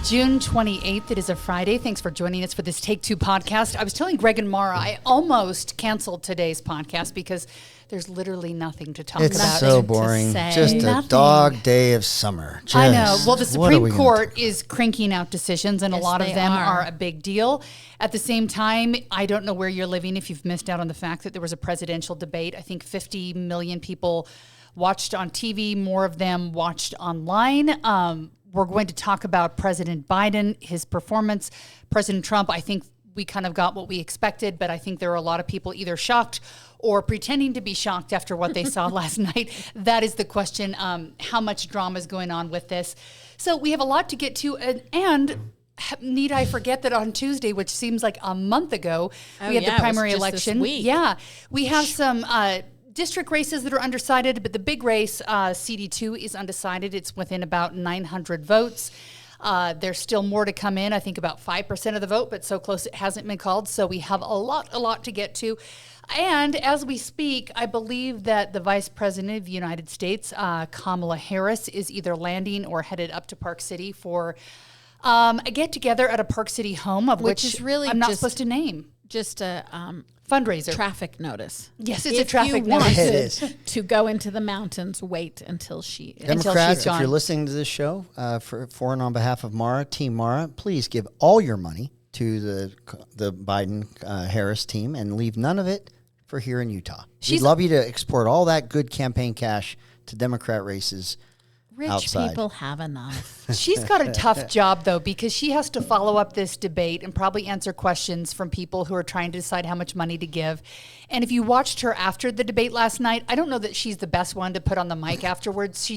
June 28th, it is a Friday. Thanks for joining us for this Take Two podcast. I was telling Greg and Maura, I almost canceled today's podcast because there's literally nothing to talk about. It's so boring. Just a dog day of summer. I know. Well, the Supreme Court is cranking out decisions, and a lot of them are a big deal. At the same time, I don't know where you're living if you've missed out on the fact that there was a presidential debate. I think 50 million people watched on TV, more of them watched online. We're going to talk about President Biden, his performance. President Trump, I think we kind of got what we expected, but I think there are a lot of people either shocked or pretending to be shocked after what they saw last night. That is the question, how much drama is going on with this. So we have a lot to get to, and need I forget that on Tuesday, which seems like a month ago, we had the primary election. Yeah, we have some district races that are undecided, but the big race, CD2, is undecided. It's within about 900 votes. There's still more to come in. I think about 5% of the vote, but so close it hasn't been called. So we have a lot to get to. And as we speak, I believe that the Vice President of the United States, Kamala Harris, is either landing or headed up to Park City for a get-together at a Park City home, of which is really I'm not supposed to name. Just a fundraiser. Traffic notice. Yes, it's a traffic notice. It is. To go into the mountains, wait until she's Democrats, gone. if you're listening to this show, for and on behalf of Maura, Team Maura, please give all your money to the Biden-Harris team and leave none of it for here in Utah. We'd love you to export all that good campaign cash to Democrat races. Rich outside. People have enough. She's got a tough job, though, because she has to follow up this debate and probably answer questions from people who are trying to decide how much money to give. And if you watched her after the debate last night, I don't know that she's the best one to put on the mic afterwards.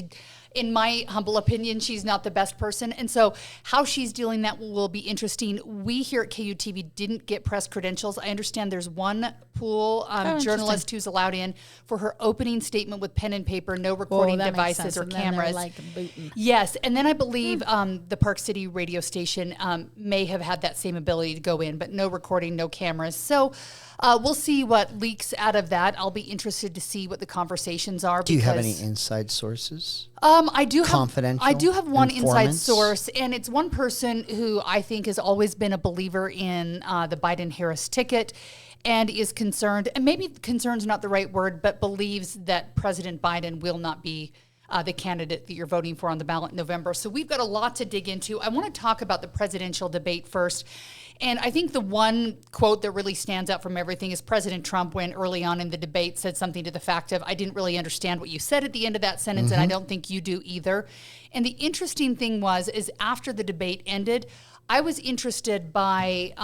In my humble opinion, she's not the best person. And so how she's dealing that will be interesting. We here at KUTV didn't get press credentials. I understand there's one pool journalist who's allowed in for her opening statement with pen and paper, no recording devices or cameras. Yes. And then I believe the Park City radio station may have had that same ability to go in, but no recording, no cameras. So we'll see what leaks out of that. I'll be interested to see what the conversations are. Do you have any inside sources? I do have one informants? Inside source, and it's one person who I think has always been a believer in the Biden-Harris ticket and is concerned, and maybe concerned is not the right word, but believes that President Biden will not be the candidate that you're voting for on the ballot in November. So we've got a lot to dig into. I want to talk about the presidential debate first. And I think the one quote that really stands out from everything is President Trump, when early on in the debate said something to the fact of, I didn't really understand what you said at the end of that sentence, and I don't think you do either. And the interesting thing is after the debate ended, I was interested by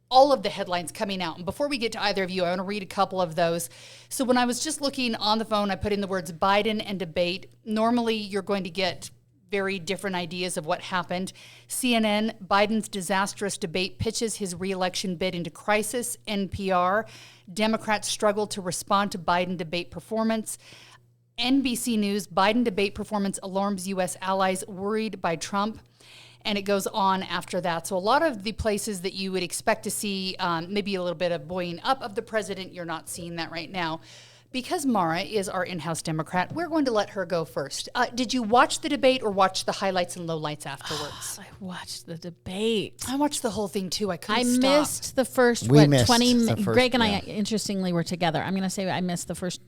all of the headlines coming out. And before we get to either of you, I want to read a couple of those. So when I was just looking on the phone, I put in the words Biden and debate. Normally, you're going to get very different ideas of what happened. CNN, Biden's disastrous debate pitches his re-election bid into crisis. NPR, Democrats struggle to respond to Biden debate performance. NBC News, Biden debate performance alarms U.S. allies worried by Trump. And it goes on after that. So a lot of the places that you would expect to see maybe a little bit of buoying up of the president, you're not seeing that right now. Because Maura is our in-house Democrat, we're going to let her go first. Did you watch the debate or watch the highlights and lowlights afterwards? I watched the debate. I watched the whole thing too. I couldn't stop. Missed the first 20 minutes. Greg and I, interestingly, were together. I'm going to say I missed the first.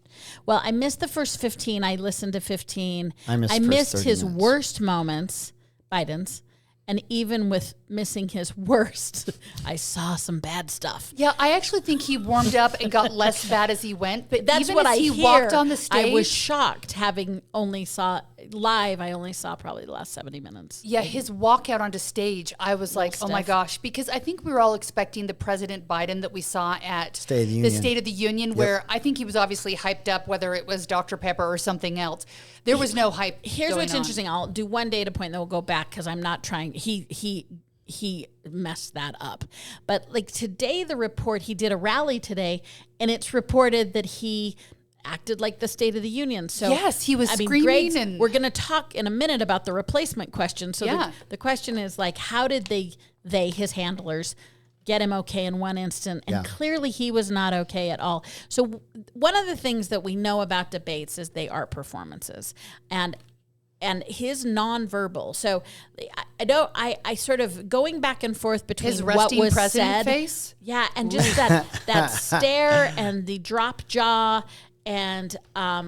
Well, I missed the first 15. I listened to 15. I missed his worst moments, Biden's. And even with missing his worst, I saw some bad stuff. Yeah, I actually think he warmed up and got less bad as he went. But that's even what as he walked on the stage, I was shocked having only saw live. I only saw probably the last 70 minutes. Yeah, his walk out onto stage, I was like, oh my gosh, because I think we were all expecting the President Biden that we saw at the State of the Union, where I think he was obviously hyped up, whether it was Dr. Pepper or something else. There was no hype. Here's what's interesting. I'll do one data point, then we'll go back because I'm not trying. He messed that up. But like today, the report, he did a rally today, and it's reported that he acted like the State of the Union. So yes, he was screaming. And we're going to talk in a minute about the replacement question. So the question is like, how did his handlers, get him okay in one instant? And clearly he was not okay at all. So one of the things that we know about debates is they are performances. And and his nonverbal. So I sort of going back and forth between his what resting was president said. face. Yeah, and just that stare and the drop jaw. And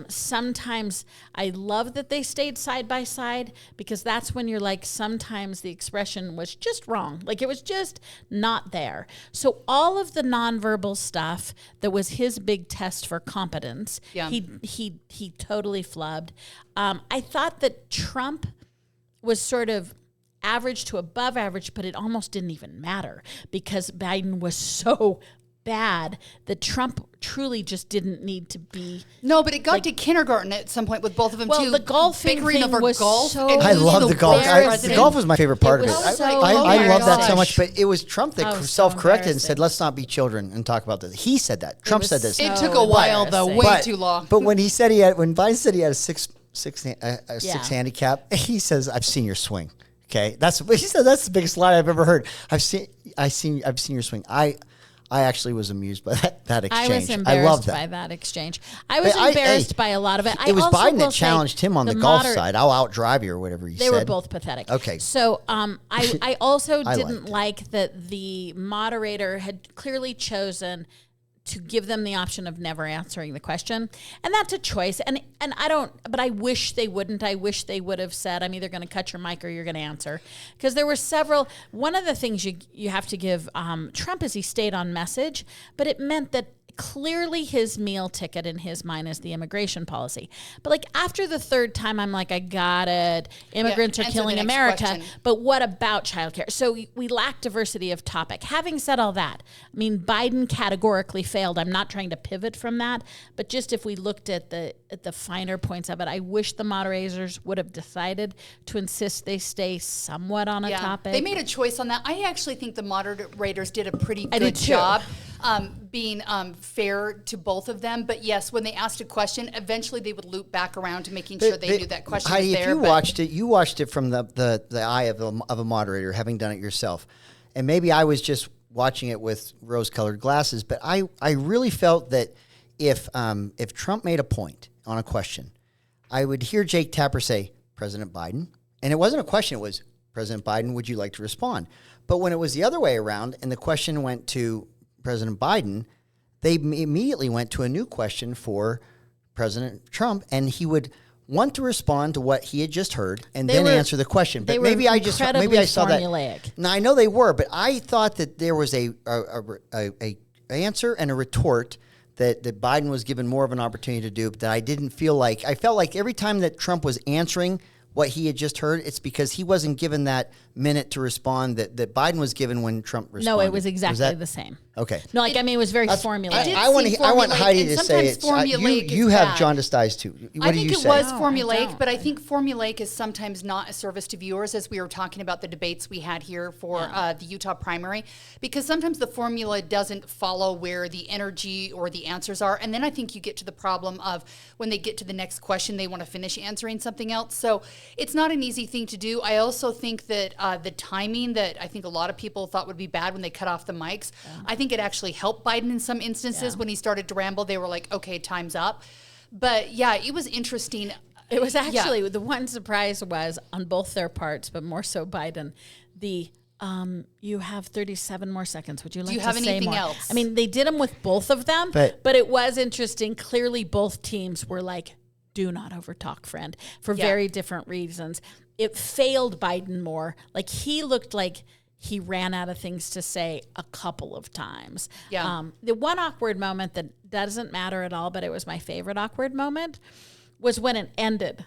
sometimes I love that they stayed side by side, because that's when you're like, sometimes the expression was just wrong. Like it was just not there. So all of the nonverbal stuff that was his big test for competence, he totally flubbed. I thought that Trump was sort of average to above average, but it almost didn't even matter because Biden was so bad that Trump truly just didn't need to be. No, but it got to kindergarten at some point with both of them too. Well, the golfing bickering thing over was golf. so I love the golf. The golf was my favorite part of it. was so I love that so embarrassing. much, but it was Trump that Oh, so self-corrected and said, embarrassing. "Let's not be children and talk about this." He said that. Trump was said this. It so took a while though, embarrassing. way too long. But when Biden said he had a six Yeah. handicap, he says, "I've seen your swing." Okay, he said that's the biggest lie I've ever heard. I've seen your swing. I actually was amused by that exchange. I was embarrassed love that. by that exchange. I was embarrassed by a lot of it. It was also Biden will that say challenged him on the golf side. I'll outdrive you or whatever he said. They were both pathetic. Okay. So I also I didn't liked it. like that the moderator had clearly chosen to give them the option of never answering the question. And that's a choice. And I don't, but I wish they wouldn't. I wish they would have said, I'm either going to cut your mic or you're going to answer. Because there were several, one of the things you have to give Trump is he stayed on message, but it meant that clearly his meal ticket in his mind is the immigration policy. But like after the third time, I'm like, I got it. Immigrants are answer killing the next America. question. But what about childcare? So we lack diversity of topic. Having said all that, I mean, Biden categorically failed. I'm not trying to pivot from that, but just if we looked at the finer points of it, I wish the moderators would have decided to insist they stay somewhat on a topic. They made a choice on that. I actually think the moderators did a pretty I good do too. job being fair to both of them. But yes, when they asked a question, eventually they would loop back around to making sure they knew that question Heidi, was there. if you watched it from the eye of a moderator, having done it yourself, and maybe I was just watching it with rose-colored glasses, but I really felt that if Trump made a point on a question, I would hear Jake Tapper say, President Biden, and it wasn't a question, it was, President Biden, would you like to respond? But when it was the other way around and the question went to President Biden, they immediately went to a new question for President Trump, and he would want to respond to what he had just heard and then answer the question. But maybe I saw formulaic. that. Now I know they were, but I thought that there was a answer and a retort that Biden was given more of an opportunity to do. That I didn't feel like. I felt like every time that Trump was answering what he had just heard, it's because he wasn't given that minute to respond that Biden was given when Trump responded. No, it was exactly the same. Okay. No, I mean, it was very formulaic. I want Heidi to say it. You have jaundiced eyes too. What do you say? I think it was No, formulaic, I don't. but I think formulaic is sometimes not a service to viewers, as we were talking about the debates we had here for the Utah primary, because sometimes the formula doesn't follow where the energy or the answers are. And then I think you get to the problem of when they get to the next question, they want to finish answering something else. So it's not an easy thing to do. I also think that the timing that I think a lot of people thought would be bad when they cut off the mics, I think it actually helped Biden in some instances. When he started to ramble, they were like, okay, time's up. But yeah, it was interesting. It was actually, the one surprise was on both their parts, but more so Biden, you have 37 more seconds. Would you like to say more? Do you have anything else? I mean, they did them with both of them, but it was interesting. Clearly, both teams were like, do not overtalk, friend, for very different reasons. It failed Biden more. Like, he looked like he ran out of things to say a couple of times. Yeah. The one awkward moment that doesn't matter at all, but it was my favorite awkward moment, was when it ended.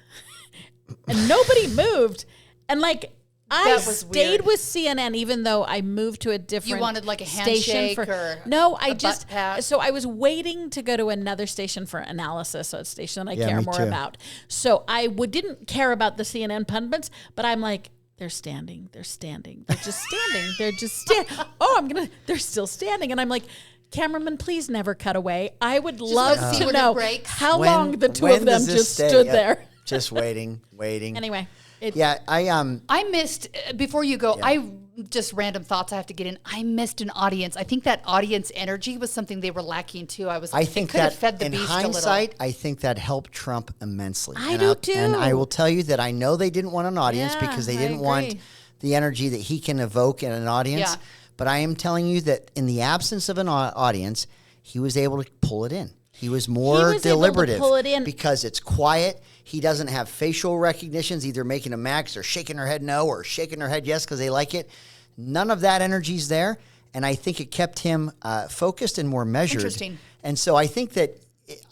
And nobody moved. And like, I stayed with CNN even though I moved to a different You wanted like a station handshake for, or no, I a just, butt pat? so I was waiting to go to another station for analysis, so a station I care me more too. about. So I didn't care about the CNN pundits, but I'm like, they're standing, they're just standing, they're just standing. They're still standing. And I'm like, cameraman, please never cut away. I would love let's see to when it know breaks. how long the two of them just stood there. Just waiting. Anyway. I missed, before you go, I just random thoughts I have to get in. I missed an audience. I think that audience energy was something they were lacking too. I think that fed the in beast hindsight, a little. I think that helped Trump immensely. I do too. And I will tell you that I know they didn't want an audience because they didn't want the energy that he can evoke in an audience. Yeah. But I am telling you that in the absence of an audience, he was able to pull it in. He was more deliberative able to pull it in. because it's quiet. He doesn't have facial recognitions, either making a max or shaking her head no or shaking her head yes because they like it. None of that energy's there, and I think it kept him focused and more measured. Interesting. And so I think that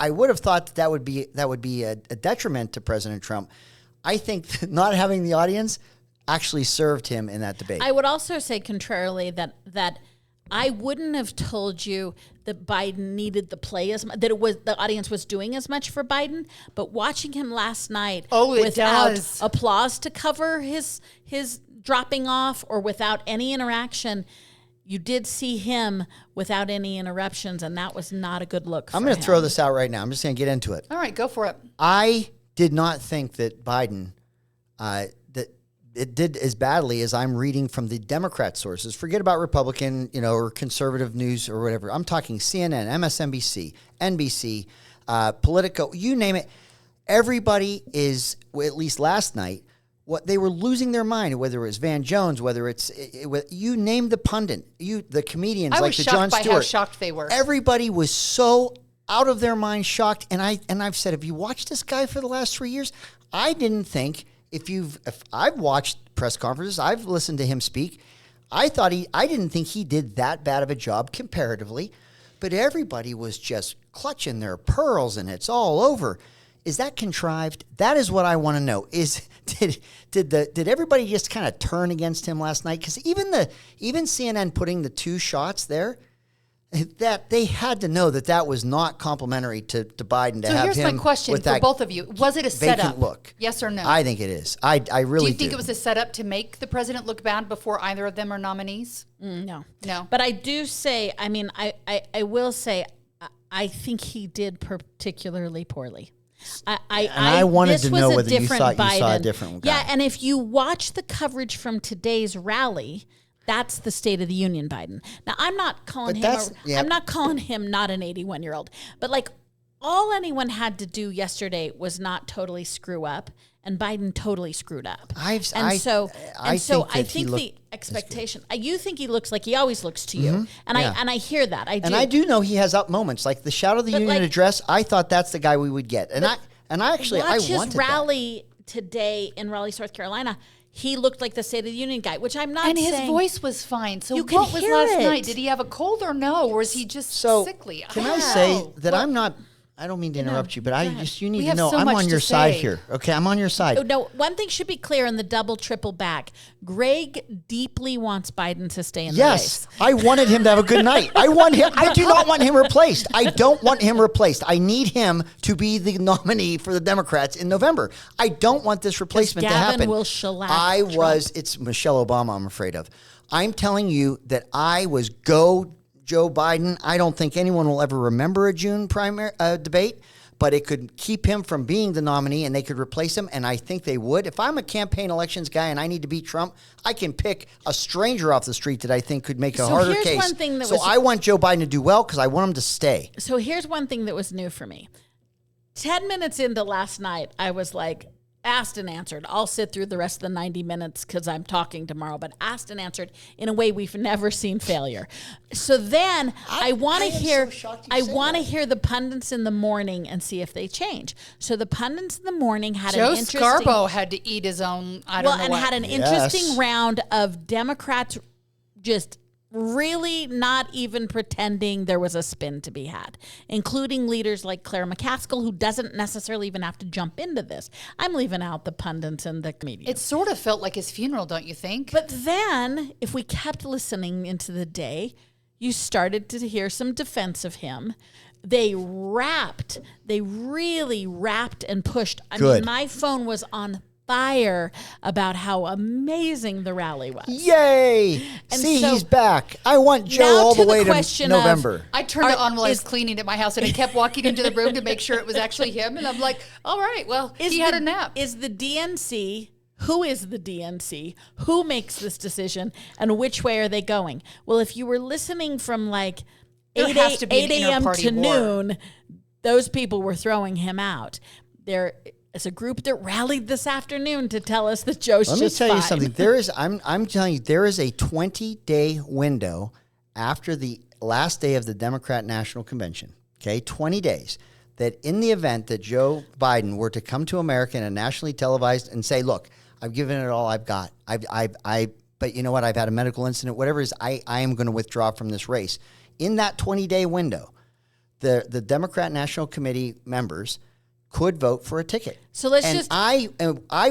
I would have thought that would be a detriment to President Trump. I think that not having the audience actually served him in that debate. I would also say contrarily that I wouldn't have told you that Biden needed the play as much, that it was the audience was doing as much for Biden, but watching him last night without applause to cover his dropping off or without any interaction, you did see him without any interruptions, and that was not a good look for him. I'm going to throw this out right now. I'm just going to get into it. All right, go for it. I did not think that Biden that it did as badly as I'm reading from the Democrat sources. Forget about Republican, or conservative news or whatever. I'm talking CNN, MSNBC, NBC, Politico, you name it. Everybody is, at least last night, they were losing their mind, whether it was Van Jones, whether it's you name the pundit, the comedians like the Jon Stewart. I was shocked by how shocked they were. Everybody was so out of their mind, shocked. And I've said, have you watched this guy for the last 3 years? I didn't think if I've watched press conferences, I've listened to him speak. I didn't think he did that bad of a job comparatively, but everybody was just clutching their pearls and it's all over. Is that contrived? That is what I want to know. Did everybody just kind of turn against him last night? Because even CNN putting the 2 shots there, that they had to know that was not complimentary to Biden to have him. So here's my question for both of you: was it a setup? Look, yes or no? I think it is. I really do. Do you think it was a setup to make the president look bad before either of them are nominees? No. But I do say, I will say, I think he did particularly poorly. I wanted to know whether you saw a different guy. Yeah, and if you watch the coverage from today's rally, that's the State of the Union Biden. Now, I'm not calling him not an 81-year-old, but like all anyone had to do yesterday was not totally screw up, and Biden totally screwed up. I think the expectation. You think he looks like he always looks to you, and I hear that. I do. And I do know he has up moments like the Shout of the Union address. I thought that's the guy we would get, and I wanted his rally today in Raleigh, North Carolina. He looked like the State of the Union guy, which I'm not saying. And his voice was fine. So what was last night? Did he have a cold or no? Or was he just sickly? Can I say that I'm not... I don't mean to interrupt you, but you need to know I'm on your side here. Okay, I'm on your side. No, one thing should be clear in the double, triple back. Greg deeply wants Biden to stay in the race. Yes, I wanted him to have a good night. I do not want him replaced. I don't want him replaced. I need him to be the nominee for the Democrats in November. I don't want this replacement to happen. Gavin will shellac Trump. It's Michelle Obama, I'm afraid of. I'm telling you that I was go Joe Biden. I don't think anyone will ever remember a June primary debate, but it could keep him from being the nominee and they could replace him, and I think they would. If I'm a campaign elections guy and I need to beat Trump, I can pick a stranger off the street that I think could make a harder case. I want Joe Biden to do well because I want him to stay. So here's one thing that was new for me. 10 minutes into last night, I was like, asked and answered. I'll sit through the rest of the 90 minutes because I'm talking tomorrow, but asked and answered in a way we've never seen failure. So then I want to hear the pundits in the morning and see if they change. So the pundits in the morning had Joe Scarborough had to eat his own, had an interesting round of Democrats just really not even pretending there was a spin to be had, including leaders like Claire McCaskill, who doesn't necessarily even have to jump into this. I'm leaving out the pundits and the comedians. It sort of felt like his funeral, don't you think? But then, if we kept listening into the day, you started to hear some defense of him. They really rapped and pushed. I mean, my phone was on fire about how amazing the rally was. Yay! And he's back. I want Joe all the way to November. I turned it on while I was cleaning at my house, and I kept walking into the room to make sure it was actually him. And I'm like, all right, well, he had a nap. Is the DNC who is the DNC, who makes this decision, and which way are they going? Well, if you were listening from like 8 a.m. to noon, those people were throwing him out. There is a group that rallied this afternoon to tell us that Joe's just fine. Let me tell you something. I'm telling you, there is a 20-day window after the last day of the Democrat National Convention, okay, 20 days, that in the event that Joe Biden were to come to America in a nationally televised and say, look, I've given it all I've got. But you know what? I've had a medical incident, whatever it is, I am going to withdraw from this race. In that 20-day window, the Democrat National Committee members could vote for a ticket. So let's I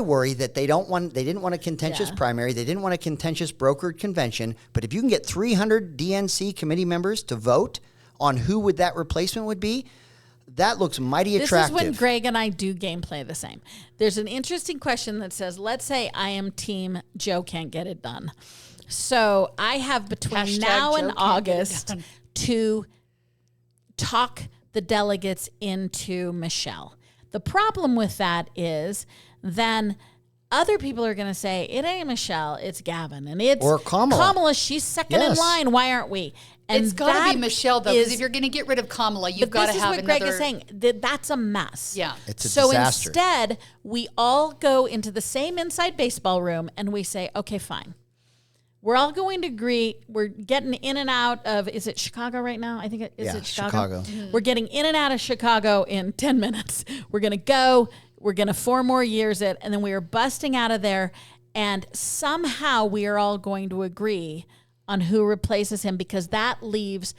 worry that they didn't want a contentious primary. They didn't want a contentious brokered convention. But if you can get 300 DNC committee members to vote on who would that replacement would be, that looks mighty attractive. This is when Greg and I do gameplay the same. There's an interesting question that says, let's say I am team Joe can't get it done. So I have between now and August to talk the delegates into Michelle. The problem with that is then other people are going to say, it ain't Michelle, it's Gavin. And it's or Kamala. Kamala, she's second in line. Why aren't we? And it's got to be Michelle, though, because if you're going to get rid of Kamala, you've got to have another. This is what Greg is saying. That's a mess. Yeah. It's a disaster. So instead, we all go into the same inside baseball room and we say, okay, fine. We're all going to agree. We're getting in and out of, is it Chicago right now? I think it is Chicago. Mm-hmm. We're getting in and out of Chicago in 10 minutes. We're going to go. We're going to 4 more years it. And then we are busting out of there. And somehow we are all going to agree on who replaces him, because that leaves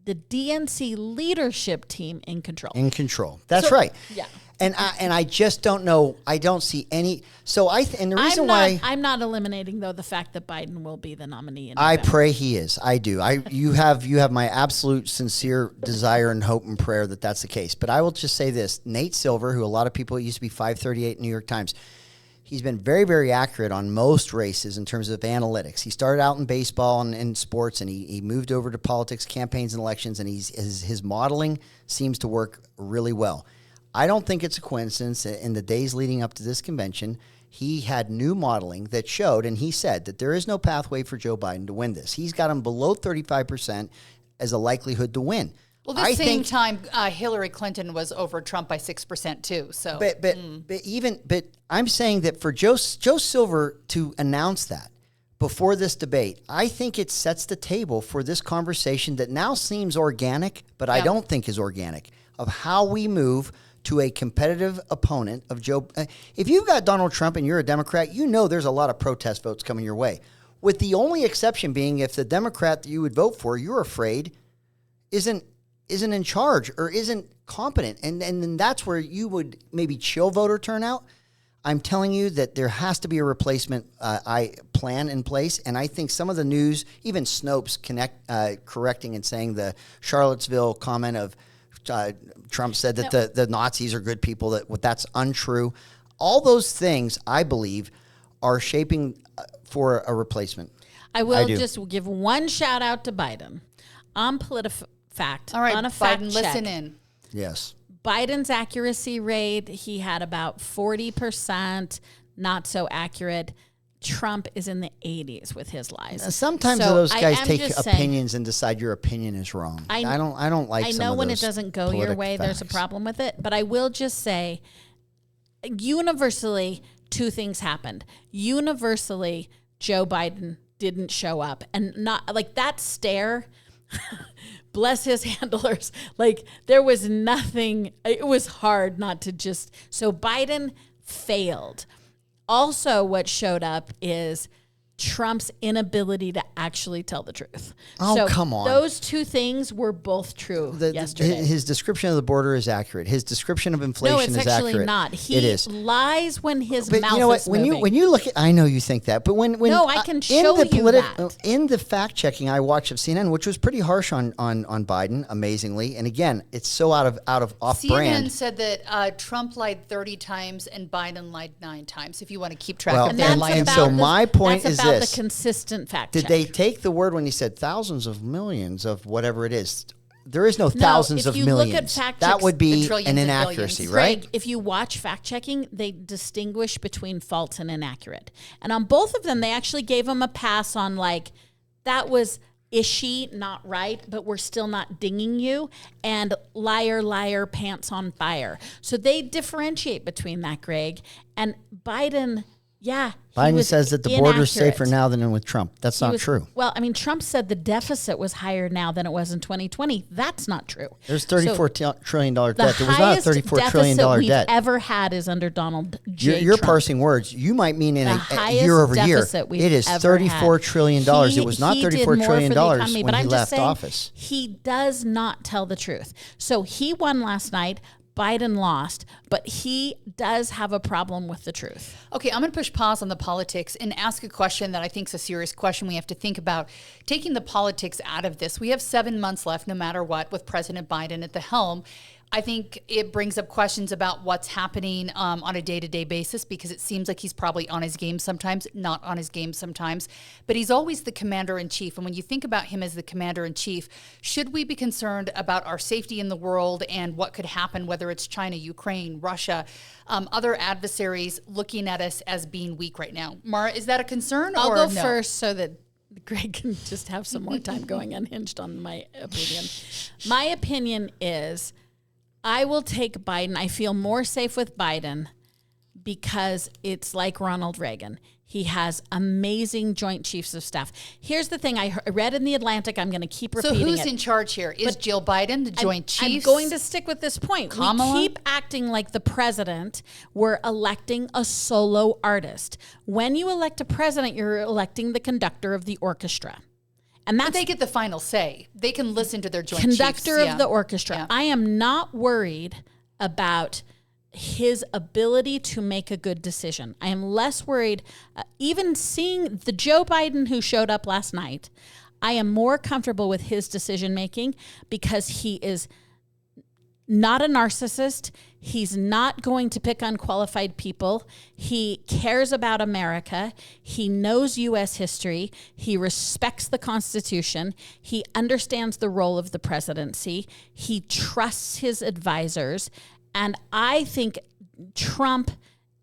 the DNC leadership team in control. That's right. Yeah. And I just don't know. I don't see any. So and the reason why I'm not eliminating though the fact that Biden will be the nominee. I pray he is. I do. You have my absolute sincere desire and hope and prayer that that's the case. But I will just say this: Nate Silver, who a lot of people used to be 538 New York Times, he's been very, very accurate on most races in terms of analytics. He started out in baseball and sports, and he moved over to politics, campaigns, and elections, and his modeling seems to work really well. I don't think it's a coincidence that in the days leading up to this convention, he had new modeling that showed, and he said that there is no pathway for Joe Biden to win this. He's got him below 35% as a likelihood to win. Well, at the same time, Hillary Clinton was over Trump by 6% too. So, but I'm saying that for Joe Silver to announce that before this debate, I think it sets the table for this conversation that now seems organic, but I don't think is organic, of how we move to a competitive opponent of Joe. If you've got Donald Trump and you're a Democrat, you know there's a lot of protest votes coming your way. With the only exception being if the Democrat that you would vote for, you're afraid, isn't in charge or isn't competent. And then that's where you would maybe chill voter turnout. I'm telling you that there has to be a replacement plan in place. And I think some of the news, even Snopes correcting and saying the Charlottesville comment of Trump said that the Nazis are good people, that's untrue. All those things, I believe, are shaping for a replacement. I will just give one shout out to Biden on PolitiFact. All right, on a fact Biden, check. listen in. Yes. Biden's accuracy rate, he had about 40%, not so accurate. Trump is in the 80s with his lies. Sometimes those guys take opinions and decide your opinion is wrong. I don't like. I know when it doesn't go your way, there's a problem with it. But I will just say, universally, 2 things happened. Universally, Joe Biden didn't show up, and not like that stare. Bless his handlers. Like there was nothing. It was hard not to just. So Biden failed. Also, what showed up is Trump's inability to actually tell the truth. Oh, come on. Those 2 things were both true yesterday. His description of the border is accurate. His description of inflation is accurate. No, it's actually not. He lies when his mouth you know what? is moving. When you look at, I know you think that, but when no, I can show you that. In the fact checking I watched of CNN, which was pretty harsh on Biden, amazingly, and again, it's so out of off brand. CNN said that Trump lied 30 times and Biden lied 9 times. If you want to keep track of their lying. And so my point is this. The consistent fact check. Did they take the word when he said thousands of millions of whatever it is? There is no thousands of millions. Look at fact that checks, would be an inaccuracy, right? Greg, if you watch fact checking, they distinguish between false and inaccurate. And on both of them, they actually gave them a pass on like, that was ishy, not right, but we're still not dinging you, and liar, liar, pants on fire. So they differentiate between that, Greg. And Biden, Biden says that the border is safer now than with Trump. That's not true. Well, I mean, Trump said the deficit was higher now than it was in 2020. That's not true. There's $34 trillion debt. There was not a $34 trillion debt we've ever had is under Donald J. You're Trump. parsing words. You might mean in a year over year. It is $34 trillion. It was not $34 trillion when he left office. He does not tell the truth. So he won last night. Biden lost, but he does have a problem with the truth. Okay, I'm going to push pause on the politics and ask a question that I think is a serious question we have to think about. Taking the politics out of this, we have 7 months left no matter what with President Biden at the helm. I think it brings up questions about what's happening on a day-to-day basis, because it seems like he's probably on his game sometimes, not on his game sometimes. But he's always the commander-in-chief. And when you think about him as the commander-in-chief, should we be concerned about our safety in the world and what could happen, whether it's China, Ukraine, Russia, other adversaries looking at us as being weak right now? Maura, is that a concern? I'll go first so that Greg can just have some more time going unhinged on my opinion. My opinion is, I will take Biden. I feel more safe with Biden because it's like Ronald Reagan. He has amazing Joint Chiefs of Staff. Here's the thing I read in The Atlantic. I'm going to keep repeating it. So who's in charge here? Is Jill Biden, the Joint Chiefs? I'm going to stick with this point. Kamala? We keep acting like the president. We're electing a solo artist. When you elect a president, you're electing the conductor of the orchestra. And they get the final say. They can listen to their Joint Chiefs. Conductor of the orchestra. Yeah. I am not worried about his ability to make a good decision. I am less worried. Even seeing the Joe Biden who showed up last night, I am more comfortable with his decision making because he is not a narcissist. He's not going to pick unqualified people. He cares about America. He knows U.S. history. He respects the Constitution. He understands the role of the presidency. He trusts his advisors. And I think Trump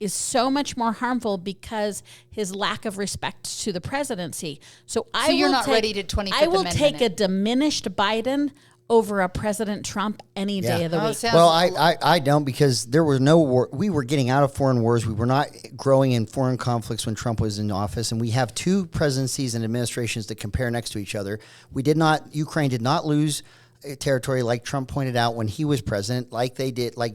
is so much more harmful because his lack of respect to the presidency. So you're not ready to 25th Amendment. I will take a diminished Biden over a President Trump any day of the week. Well, I don't, because there was no war. We were getting out of foreign wars. We were not growing in foreign conflicts when Trump was in office. And we have two presidencies and administrations that compare next to each other. Ukraine did not lose territory like Trump pointed out when he was president, like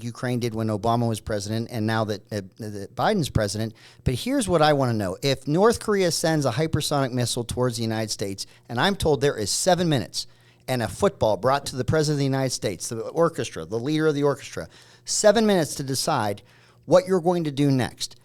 Ukraine did when Obama was president, and now that Biden's president. But here's what I want to know. If North Korea sends a hypersonic missile towards the United States, and I'm told there is 7 minutes, and a football brought to the President of the United States, the orchestra, the leader of the orchestra, 7 minutes to decide what you're going to do next.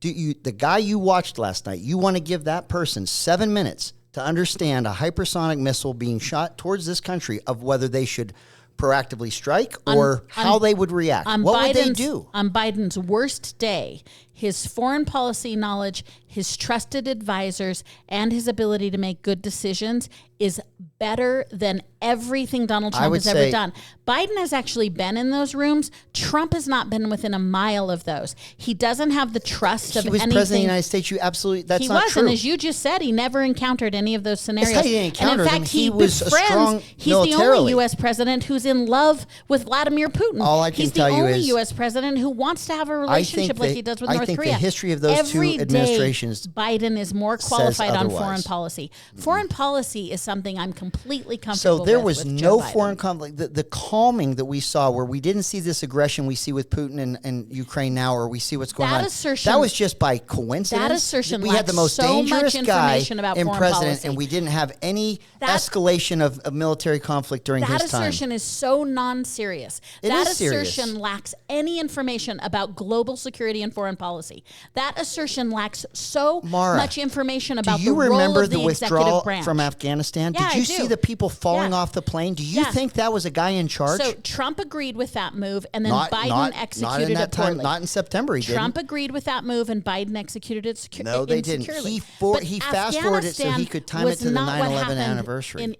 The guy you watched last night, you want to give that person 7 minutes to understand a hypersonic missile being shot towards this country, of whether they should proactively strike or how they would react. What would they do? On Biden's worst day, his foreign policy knowledge, his trusted advisors, and his ability to make good decisions is better than everything Donald Trump has ever done. Biden has actually been in those rooms. Trump has not been within a mile of those. He doesn't have the trust of anything. He was president of the United States. That's not true. And as you just said, he never encountered any of those scenarios. He didn't encounter them. He was strong He's the only U.S. president who's in love with Vladimir Putin. All I can tell you is, he's the only U.S. president who wants to have a relationship like he does with North Korea. I think the history of those two administrations, Biden is more qualified on foreign policy. Foreign policy is something I'm completely comfortable with. So there was no foreign conflict. The calming that we saw, where we didn't see this aggression we see with Putin and Ukraine now, or we see what's going on. That was just by coincidence. That assertion we had the most dangerous guy in president, policy. and we didn't have any escalation of military conflict during his time. That assertion is so non-serious. That assertion lacks any information about global security and foreign policy. That assertion lacks so much information about the role of the executive branch. From Afghanistan? Afghanistan? Yeah, Did you see the people falling off the plane? Do you think that was a guy in charge? So Trump agreed with that move, and then Biden executed it poorly. Not in September. Trump agreed with that move, and Biden executed it securely. No, they didn't. He fast-forwarded it so he could time it to the 9/11 anniversary.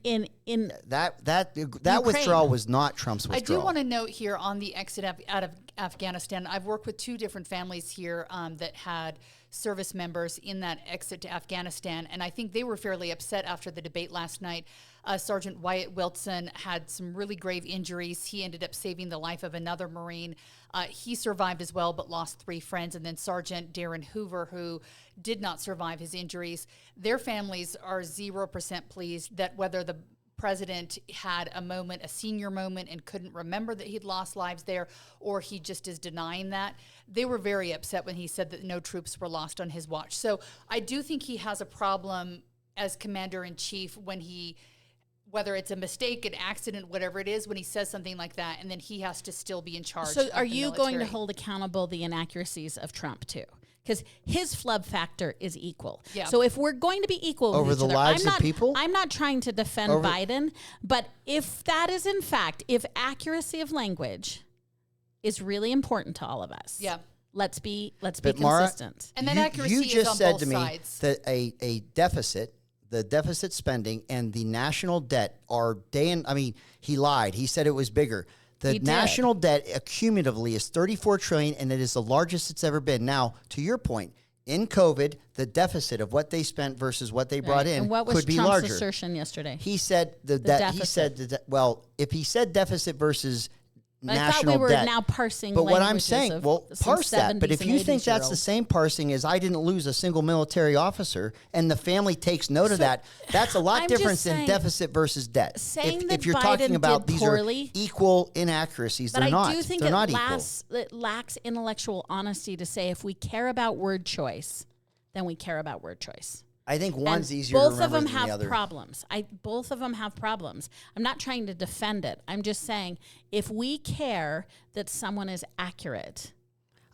In that withdrawal was not Trump's withdrawal. I do want to note here on the exit out of Afghanistan, I've worked with 2 different families here that had service members in that exit to Afghanistan, and I think they were fairly upset after the debate last night. Sergeant Wyatt Wilson had some really grave injuries. He ended up saving the life of another Marine. He survived as well, but lost 3 friends. And then Sergeant Darren Hoover, who did not survive his injuries. Their families are 0% pleased that whether the president had a senior moment, and couldn't remember that he'd lost lives there, or he just is denying that. They were very upset when he said that no troops were lost on his watch. So I do think he has a problem as commander-in-chief whether it's a mistake, an accident, whatever it is, when he says something like that, and then he has to still be in charge. So are you going to hold accountable the inaccuracies of Trump too? Because his flub factor is equal. Yeah. So if we're going to be equal over with the lives of people, I'm not trying to defend Biden, but if that is in fact, if accuracy of language is really important to all of us, let's be consistent. Mara, and that accuracy you just is said on to both me sides. that a deficit. The deficit spending and the national debt are he lied. He said it was bigger. The national debt accumulatively is $34 trillion, and it is the largest it's ever been. Now, to your point, in COVID, the deficit of what they spent versus what they brought in could be larger. And what was Trump's assertion yesterday? He said if he said deficit versus national debt. I thought we were now parsing. But what I'm saying, parse that. But if you think that's the same parsing as I didn't lose a single military officer, and the family takes note of that, that's a lot different than deficit versus debt. If you're talking about these are equal inaccuracies, they're not. But I do think it lacks intellectual honesty to say if we care about word choice, then we care about word choice. I think one's easier to remember than the other. Both of them have problems. Both of them have problems. I'm not trying to defend it. I'm just saying if we care that someone is accurate.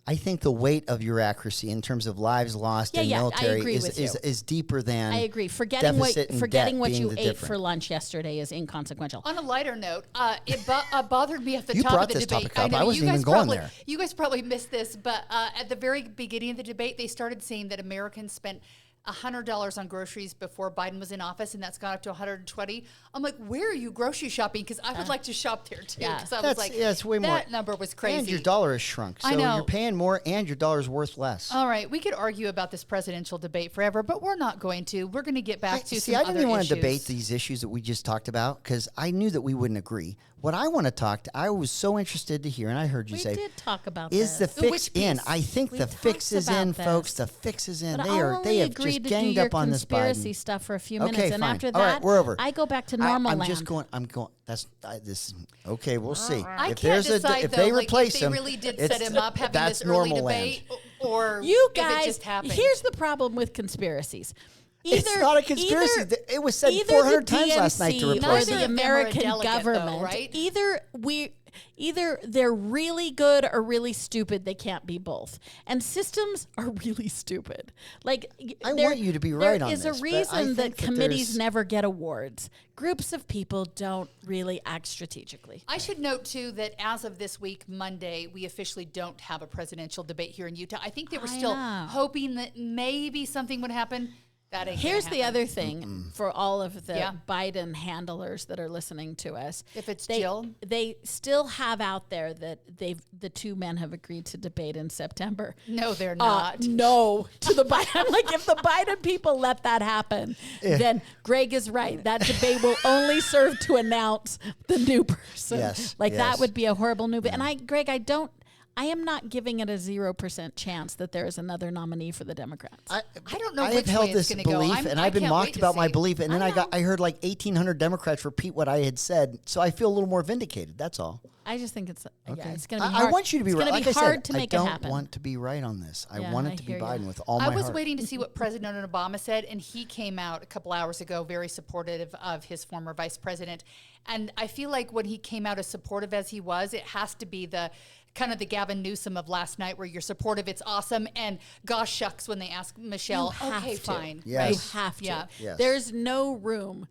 I think the weight of your accuracy in terms of lives lost in military is deeper than. I agree. Forgetting what you ate for lunch yesterday is inconsequential. On a lighter note, it bothered me at the top of the debate. Topic up. I wasn't even going there. You guys probably missed this, but at the very beginning of the debate, they started saying that Americans spent $100 on groceries before Biden was in office, and that's gone up to $120. I'm like, where are you grocery shopping? Because I would like to shop there too. Because I was like, it's way more. That number was crazy. And your dollar has shrunk, so you're paying more, and your dollar is worth less. All right, we could argue about this presidential debate forever, but we're not going to. We're going to get back to some other issues. I didn't even want to debate these issues that we just talked about because I knew that we wouldn't agree. What I want to talk to, I was so interested to hear, and I heard you say, we did talk about is the fix in? I think the fix is in, folks. The fix is in. They have just ganged up on this Biden. Conspiracy stuff for a few minutes, okay, and fine. after that, all right, we're over. I go back to normal land. I'm going. This. Okay, we'll see. I can't decide if they replace him, they really did set him up having this early debate, or you guys. If it just happened. Here's the problem with conspiracies. It's not a conspiracy. It was said 400 times last night to replace the American government. Right? Either they're really good or really stupid. They can't be both. And systems are really stupid. Like I want you to be right on this. There is a reason that committees never get awards. Groups of people don't really act strategically. I should note too that as of this week, Monday, we officially don't have a presidential debate here in Utah. I think they were still hoping that maybe something would happen. Here's the other thing for all of the Biden handlers that are listening to us. If it's Jill, they still have out there that the two men have agreed to debate in September. No, they're not. No, to the Biden. I'm like, if the Biden people let that happen, then Greg is right. That debate will only serve to announce the new person. Yes, that would be a horrible new. And Greg, I am not giving it a 0% chance that there is another nominee for the Democrats. I don't know I which have held way this it's going to go. belief, and I've been mocked about my belief, and then I heard like 1,800 Democrats repeat what I had said, so I feel a little more vindicated. That's all. I just think it's it's going to be hard. I want you to be right. It's going to be hard to make it happen. I don't want to be right on this. I want it to be Biden with all my heart. I was waiting to see what President Obama said, and he came out a couple hours ago very supportive of his former vice president. And I feel like when he came out as supportive as he was, it has to be the kind of the Gavin Newsom of last night where you're supportive, it's awesome, and gosh shucks when they ask Michelle, okay, fine. Yes. You have to. Yes. There's no room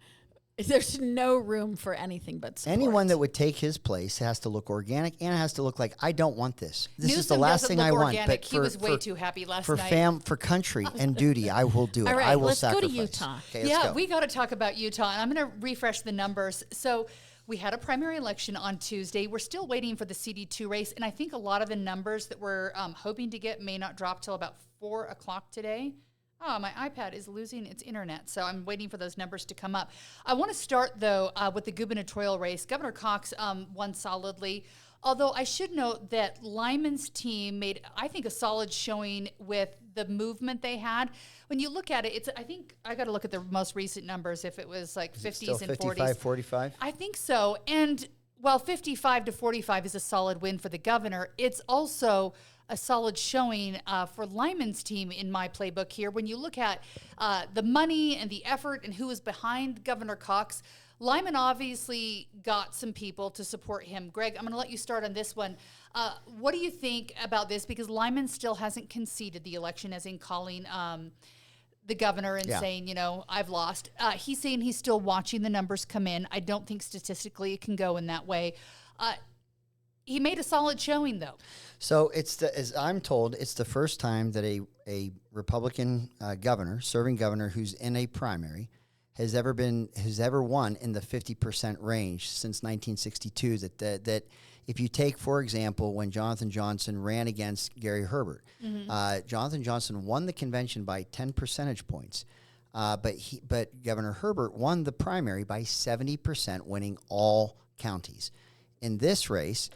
There's no room for anything but support. Anyone that would take his place has to look organic, and it has to look like, I don't want this. This Newsom is the last thing I want. But he was way too happy last night. For country and duty, I will do it. All right, I will let's sacrifice. go to Utah. Okay, we got to talk about Utah, and I'm going to refresh the numbers. So we had a primary election on Tuesday. We're still waiting for the CD2 race, and I think a lot of the numbers that we're hoping to get may not drop till about 4 o'clock today. Oh, my iPad is losing its internet, so I'm waiting for those numbers to come up. I want to start, though, with the gubernatorial race. Governor Cox won solidly, although I should note that Lyman's team made, I think, a solid showing with the movement they had. When you look at it, I think I got to look at the most recent numbers, if it was like 50s and 40s. 55-45? I think so. And while 55 to 45 is a solid win for the governor, it's also a solid showing for Lyman's team in my playbook here. When you look at the money and the effort and who was behind Governor Cox, Lyman obviously got some people to support him. Greg, I'm going to let you start on this one. What do you think about this? Because Lyman still hasn't conceded the election, as in calling the governor and saying, I've lost. He's saying he's still watching the numbers come in. I don't think statistically it can go in that way. He made a solid showing, though. So as I'm told, it's the first time that a Republican serving governor who's in a primary has ever won in the 50% range since 1962. That if you take, for example, when Jonathan Johnson ran against Gary Herbert, Jonathan Johnson won the convention by 10 percentage points. But Governor Herbert won the primary by 70%, winning all counties. In this race,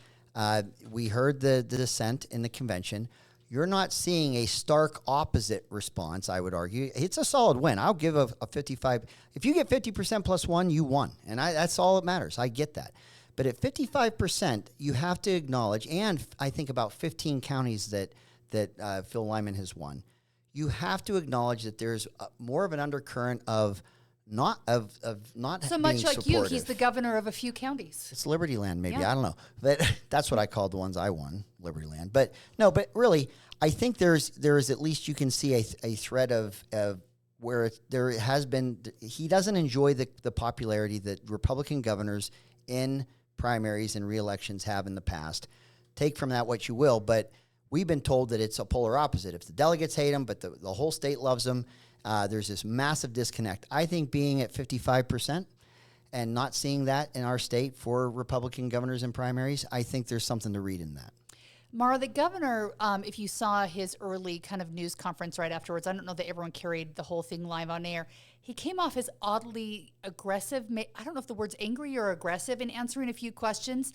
we heard the dissent in the convention. You're not seeing a stark opposite response, I would argue. It's a solid win. I'll give a 55. If you get 50% plus one, you won. And that's all that matters. I get that. But at 55%, you have to acknowledge, and I think about 15 counties that Phil Lyman has won, you have to acknowledge that there's more of an undercurrent of not so much like supportive. You, he's the governor of a few counties. It's Liberty Land, maybe. Yeah. I don't know. But that's what I called the ones I won, Liberty Land. But no, but really, I think there is at least you can see a thread of where there has been. He doesn't enjoy the popularity that Republican governors in primaries and re-elections have in the past. Take from that what you will, but we've been told that it's a polar opposite. If the delegates hate him, but the whole state loves him, there's this massive disconnect. I think being at 55% and not seeing that in our state for Republican governors in primaries, I think there's something to read in that. Maura, the governor, if you saw his early kind of news conference right afterwards, I don't know that everyone carried the whole thing live on air. He came off as oddly aggressive. I don't know if the word's angry or aggressive in answering a few questions.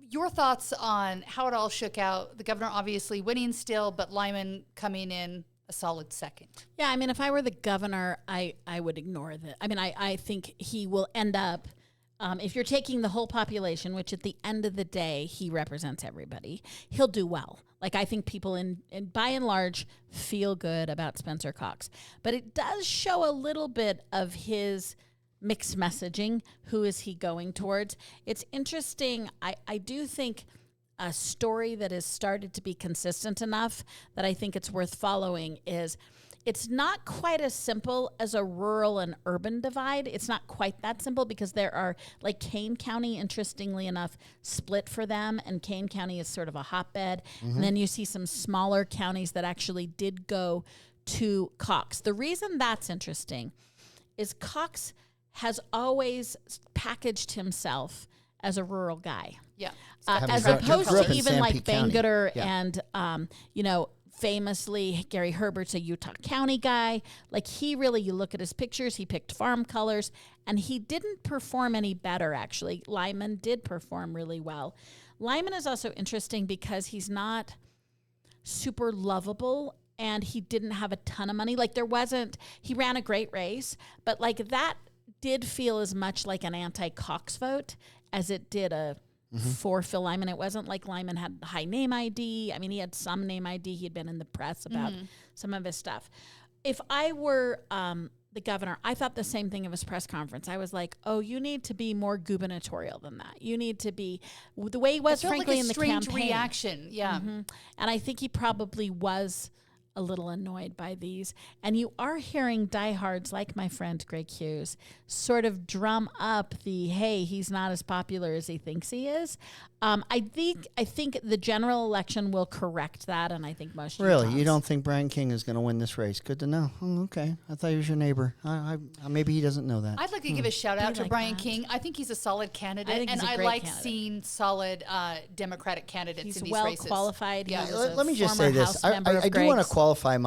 Your thoughts on how it all shook out? The governor obviously winning still, but Lyman coming in a solid second. Yeah, I mean, if I were the governor, I would ignore that. I mean, I think he will end up, if you're taking the whole population, which at the end of the day, he represents everybody, he'll do well. Like, I think people in by and large feel good about Spencer Cox. But it does show a little bit of his mixed messaging. Who is he going towards? It's interesting. I do think a story that has started to be consistent enough that I think it's worth following is it's not quite as simple as a rural and urban divide. It's not quite that simple because there are, like Kane County, interestingly enough, split for them, and Kane County is sort of a hotbed. Mm-hmm. And then you see some smaller counties that actually did go to Cox. The reason that's interesting is Cox has always packaged himself as a rural guy. Yeah. As opposed to even like Bangor and, famously Gary Herbert's a Utah County guy. Like he really, you look at his pictures, he picked farm colors and he didn't perform any better actually. Lyman did perform really well. Lyman is also interesting because he's not super lovable and he didn't have a ton of money. Like he ran a great race, but like that did feel as much like an anti-Cox vote as it did for Phil Lyman. It wasn't like Lyman had high name ID. I mean, he had some name ID. He had been in the press about some of his stuff. If I were the governor, I thought the same thing of his press conference. I was like, oh, you need to be more gubernatorial than that. You need to be the way he was, frankly, like in the campaign. Strange reaction, yeah. Mm-hmm. And I think he probably was a little annoyed by these. And you are hearing diehards like my friend Greg Hughes sort of drum up the, hey, he's not as popular as he thinks he is. I think the general election will correct that, and I think most Really? You don't think Brian King is going to win this race? Good to know. Oh, okay. I thought he was your neighbor. Maybe he doesn't know that. I'd like to give a shout out to Brian King. I think he's a solid candidate, and I like seeing solid Democratic candidates in these races. He's well qualified. Yeah. Let me just say this. I do want to qualify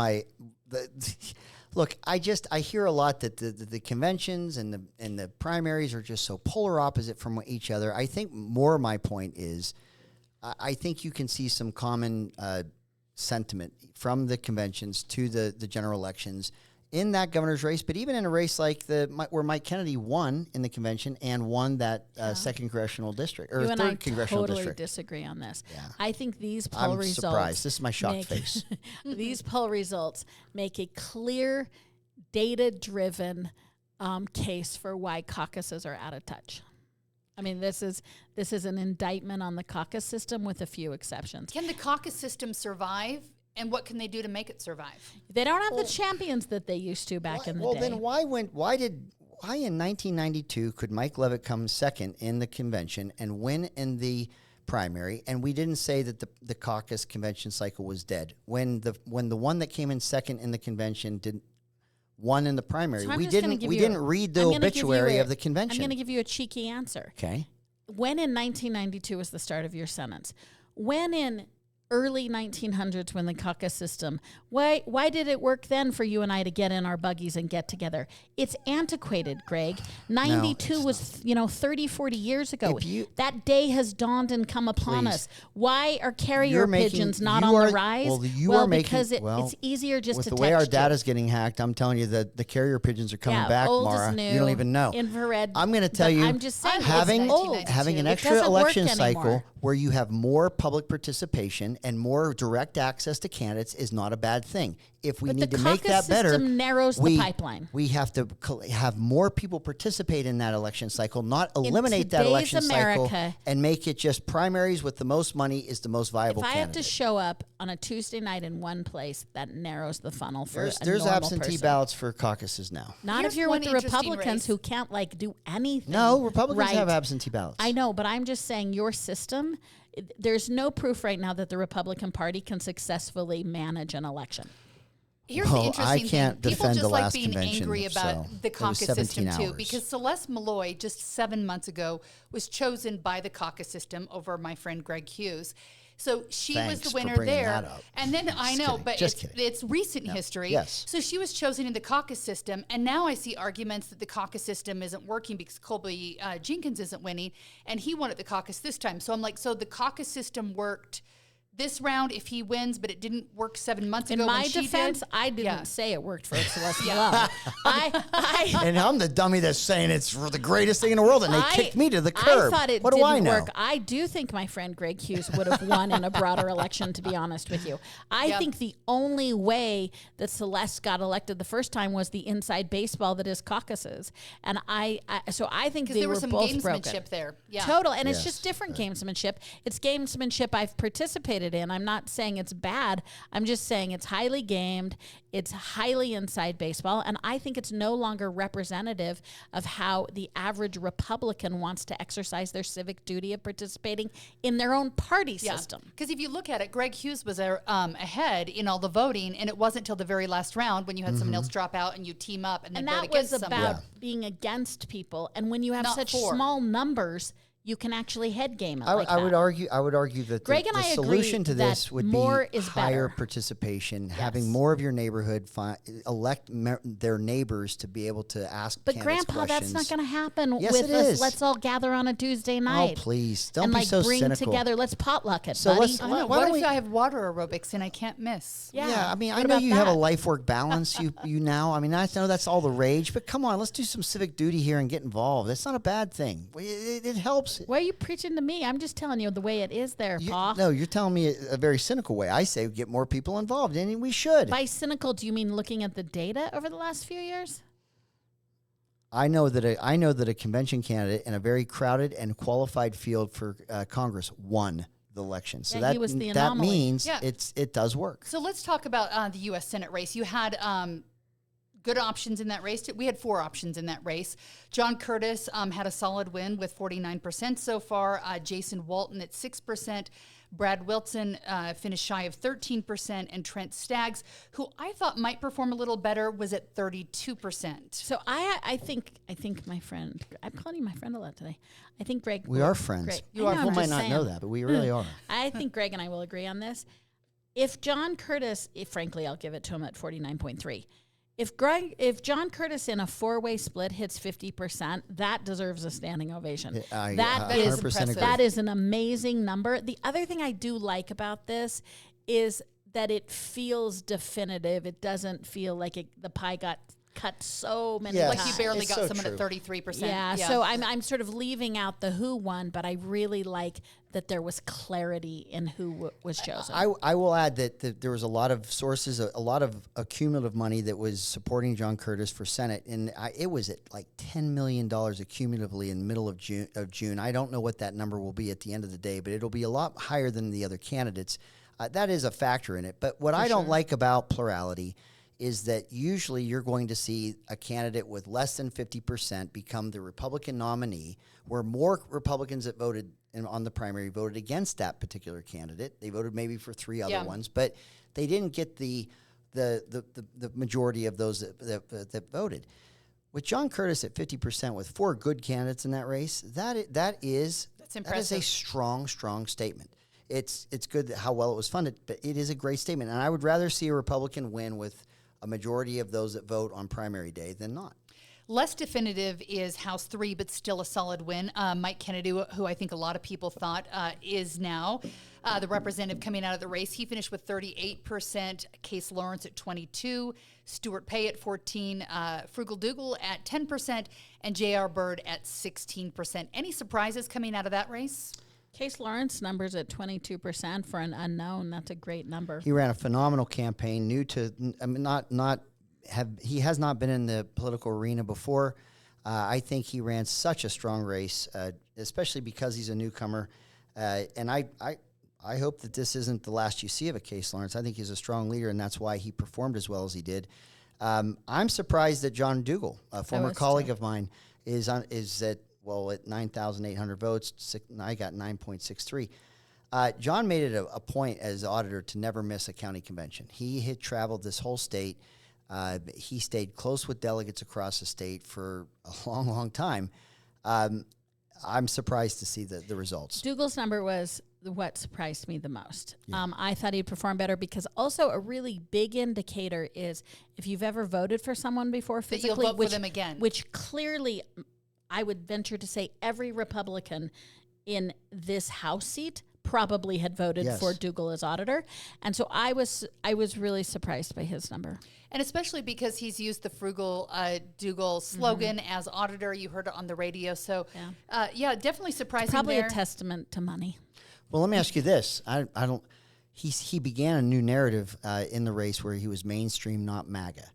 look, I hear a lot that the conventions and the primaries are just so polar opposite from each other. I think more my point is, I think you can see some common sentiment from the conventions to the general elections in that governor's race, but even in a race like where Mike Kennedy won in the convention and won that second congressional district or third congressional district. I totally disagree on this. Yeah. I think these poll results. I'm surprised. This is my shocked face. These poll results make a clear, data-driven case for why caucuses are out of touch. I mean, this is an indictment on the caucus system with a few exceptions. Can the caucus system survive? And what can they do to make it survive? They don't have the champions that they used to back in the day. Well, then why in 1992 could Mike Leavitt come second in the convention and win in the primary, and we didn't say that the caucus convention cycle was dead when the one that came in second in the convention won in the primary? So we didn't read the obituary of the convention. I'm going to give you a cheeky answer. Okay. When in 1992 was the start of your sentence? When in early 1900s, when the caucus system, why did it work then for you and I to get in our buggies and get together? It's antiquated, Greg. 92 was 30, 40 years ago. That day has dawned and come upon us. Why are carrier pigeons not on the rise? Because it's easier just to text. With the way our data's getting hacked, I'm telling you that the carrier pigeons are coming back, Maura. New, you don't even know. Infrared. I'm going to tell you, I'm just saying, having an extra election cycle where you have more public participation and more direct access to candidates is not a bad thing. If we need to make that better, narrows the pipeline. We have to have more people participate in that election cycle, not eliminate that election cycle and make it just primaries with the most money is the most viable candidate. If I have to show up on a Tuesday night in one place, that narrows the funnel for there's absentee ballots for caucuses now. Not if you're with the Republicans who can't do anything. No, Republicans have absentee ballots. I know, but I'm just saying your system, there's no proof right now that the Republican Party can successfully manage an election. Here's the interesting thing. People just like being convention, angry about the caucus system too, because Celeste Malloy just 7 months ago was chosen by the caucus system over my friend Greg Hughes. So she was the winner there. And then but it's recent history. Yes. So she was chosen in the caucus system. And now I see arguments that the caucus system isn't working because Colby Jenkins isn't winning. And he won at the caucus this time. So I'm like, so the caucus system worked this round if he wins, but it didn't work 7 months ago. In my defense, I didn't say it worked for Celeste Malloy. And I'm the dummy that's saying it's the greatest thing in the world, and they kicked me to the curb. I thought it didn't work. I do think my friend Greg Hughes would have won in a broader election, to be honest with you. I think the only way that Celeste got elected the first time was the inside baseball that is caucuses. And so I think they were both broken. There was some gamesmanship there. Yeah. Total. And it's just different gamesmanship. It's gamesmanship I've participated in. I'm not saying it's bad. I'm just saying it's highly gamed. It's highly inside baseball. And I think it's no longer representative of how the average Republican wants to exercise their civic duty of participating in their own party system. Because if you look at it, Greg Hughes was ahead in all the voting, and it wasn't till the very last round when you had someone else drop out and you team up and then vote against someone. And that was about being against people. And when you have such small numbers, you can actually head game it like that. I would argue that the solution to this would be higher participation, having more of your neighborhood elect their neighbors to be able to ask But Grandpa, that's not going to happen with us. Let's all gather on a Tuesday night. Oh, please. Don't be so bring cynical. Together. Let's potluck it, buddy. What if I have water aerobics and I can't miss? Yeah, I mean, I know you have a life-work balance you now. I mean, I know that's all the rage, but come on, let's do some civic duty here and get involved. It's not a bad thing. It helps. Why are you preaching to me? I'm just telling you the way it is there, Pa. No, you're telling me a very cynical way. I say get more people involved, and we should. By cynical, do you mean looking at the data over the last few years? I know that a convention candidate in a very crowded and qualified field for Congress won the election. So he was the that anomaly. means it does work. So let's talk about the U.S. Senate race. You had good options in that race. We had 4 options in that race. John Curtis had a solid win with 49% so far. Jason Walton at 6%. Brad Wilson finished shy of 13%. And Trent Staggs, who I thought might perform a little better, was at 32%. So I think my friend, I'm calling you my friend a lot today. I think Greg. We are friends. People might not know that, but we really are. I think Greg and I will agree on this. If John Curtis, frankly, I'll give it to him at 49.3. If John Curtis in a 4-way split hits 50%, that deserves a standing ovation. That is impressive. That is an amazing number. The other thing I do like about this is that it feels definitive. It doesn't feel like the pie got cut so many times. Like you barely got someone at 33%. Yeah, so I'm sort of leaving out the who won, but I really like that there was clarity in who was chosen. I will add that there was a lot of sources, a lot of accumulative money that was supporting John Curtis for Senate, and it was at like $10 million accumulatively in the middle of June. I don't know what that number will be at the end of the day, but it'll be a lot higher than the other candidates. That is a factor in it. But what I don't like about plurality is that usually you're going to see a candidate with less than 50% become the Republican nominee, where more Republicans that voted on the primary voted against that particular candidate. They voted maybe for 3 other ones, but they didn't get the majority of those that voted. With John Curtis at 50% with 4 good candidates in that race, that is impressive. That is a strong statement. It's good how well it was funded, but it is a great statement. And I would rather see a Republican win with a majority of those that vote on primary day than not. Less definitive is House 3, but still a solid win. Mike Kennedy, who I think a lot of people thought is now the representative coming out of the race, he finished with 38%, Case Lawrence at 22%, Stuart Pay at 14%, Frugal Dougal at 10%, and J.R. Byrd at 16%. Any surprises coming out of that race? Case Lawrence numbers at 22% for an unknown. That's a great number. He ran a phenomenal campaign. He has not been in the political arena before. I think he ran such a strong race, especially because he's a newcomer. And I hope that this isn't the last you see of a Case Lawrence. I think he's a strong leader, and that's why he performed as well as he did. I'm surprised that John Dougal, a former colleague of mine, is at 9,800 votes. I got 9.63. John made it a point as auditor to never miss a county convention. He had traveled this whole state. He stayed close with delegates across the state for a long, long time. I'm surprised to see the results. Dougal's number was what surprised me the most. Yeah. I thought he'd perform better because also a really big indicator is if you've ever voted for someone before physically, that you'll vote for them again. Which clearly, I would venture to say every Republican in this House seat probably had voted for Dougal as auditor. And so I was really surprised by his number. And especially because he's used the Frugal Dougal slogan as auditor. You heard it on the radio. So, definitely surprising. It's probably a testament to money. Well, let me ask you this. He began a new narrative in the race where he was mainstream, not MAGA.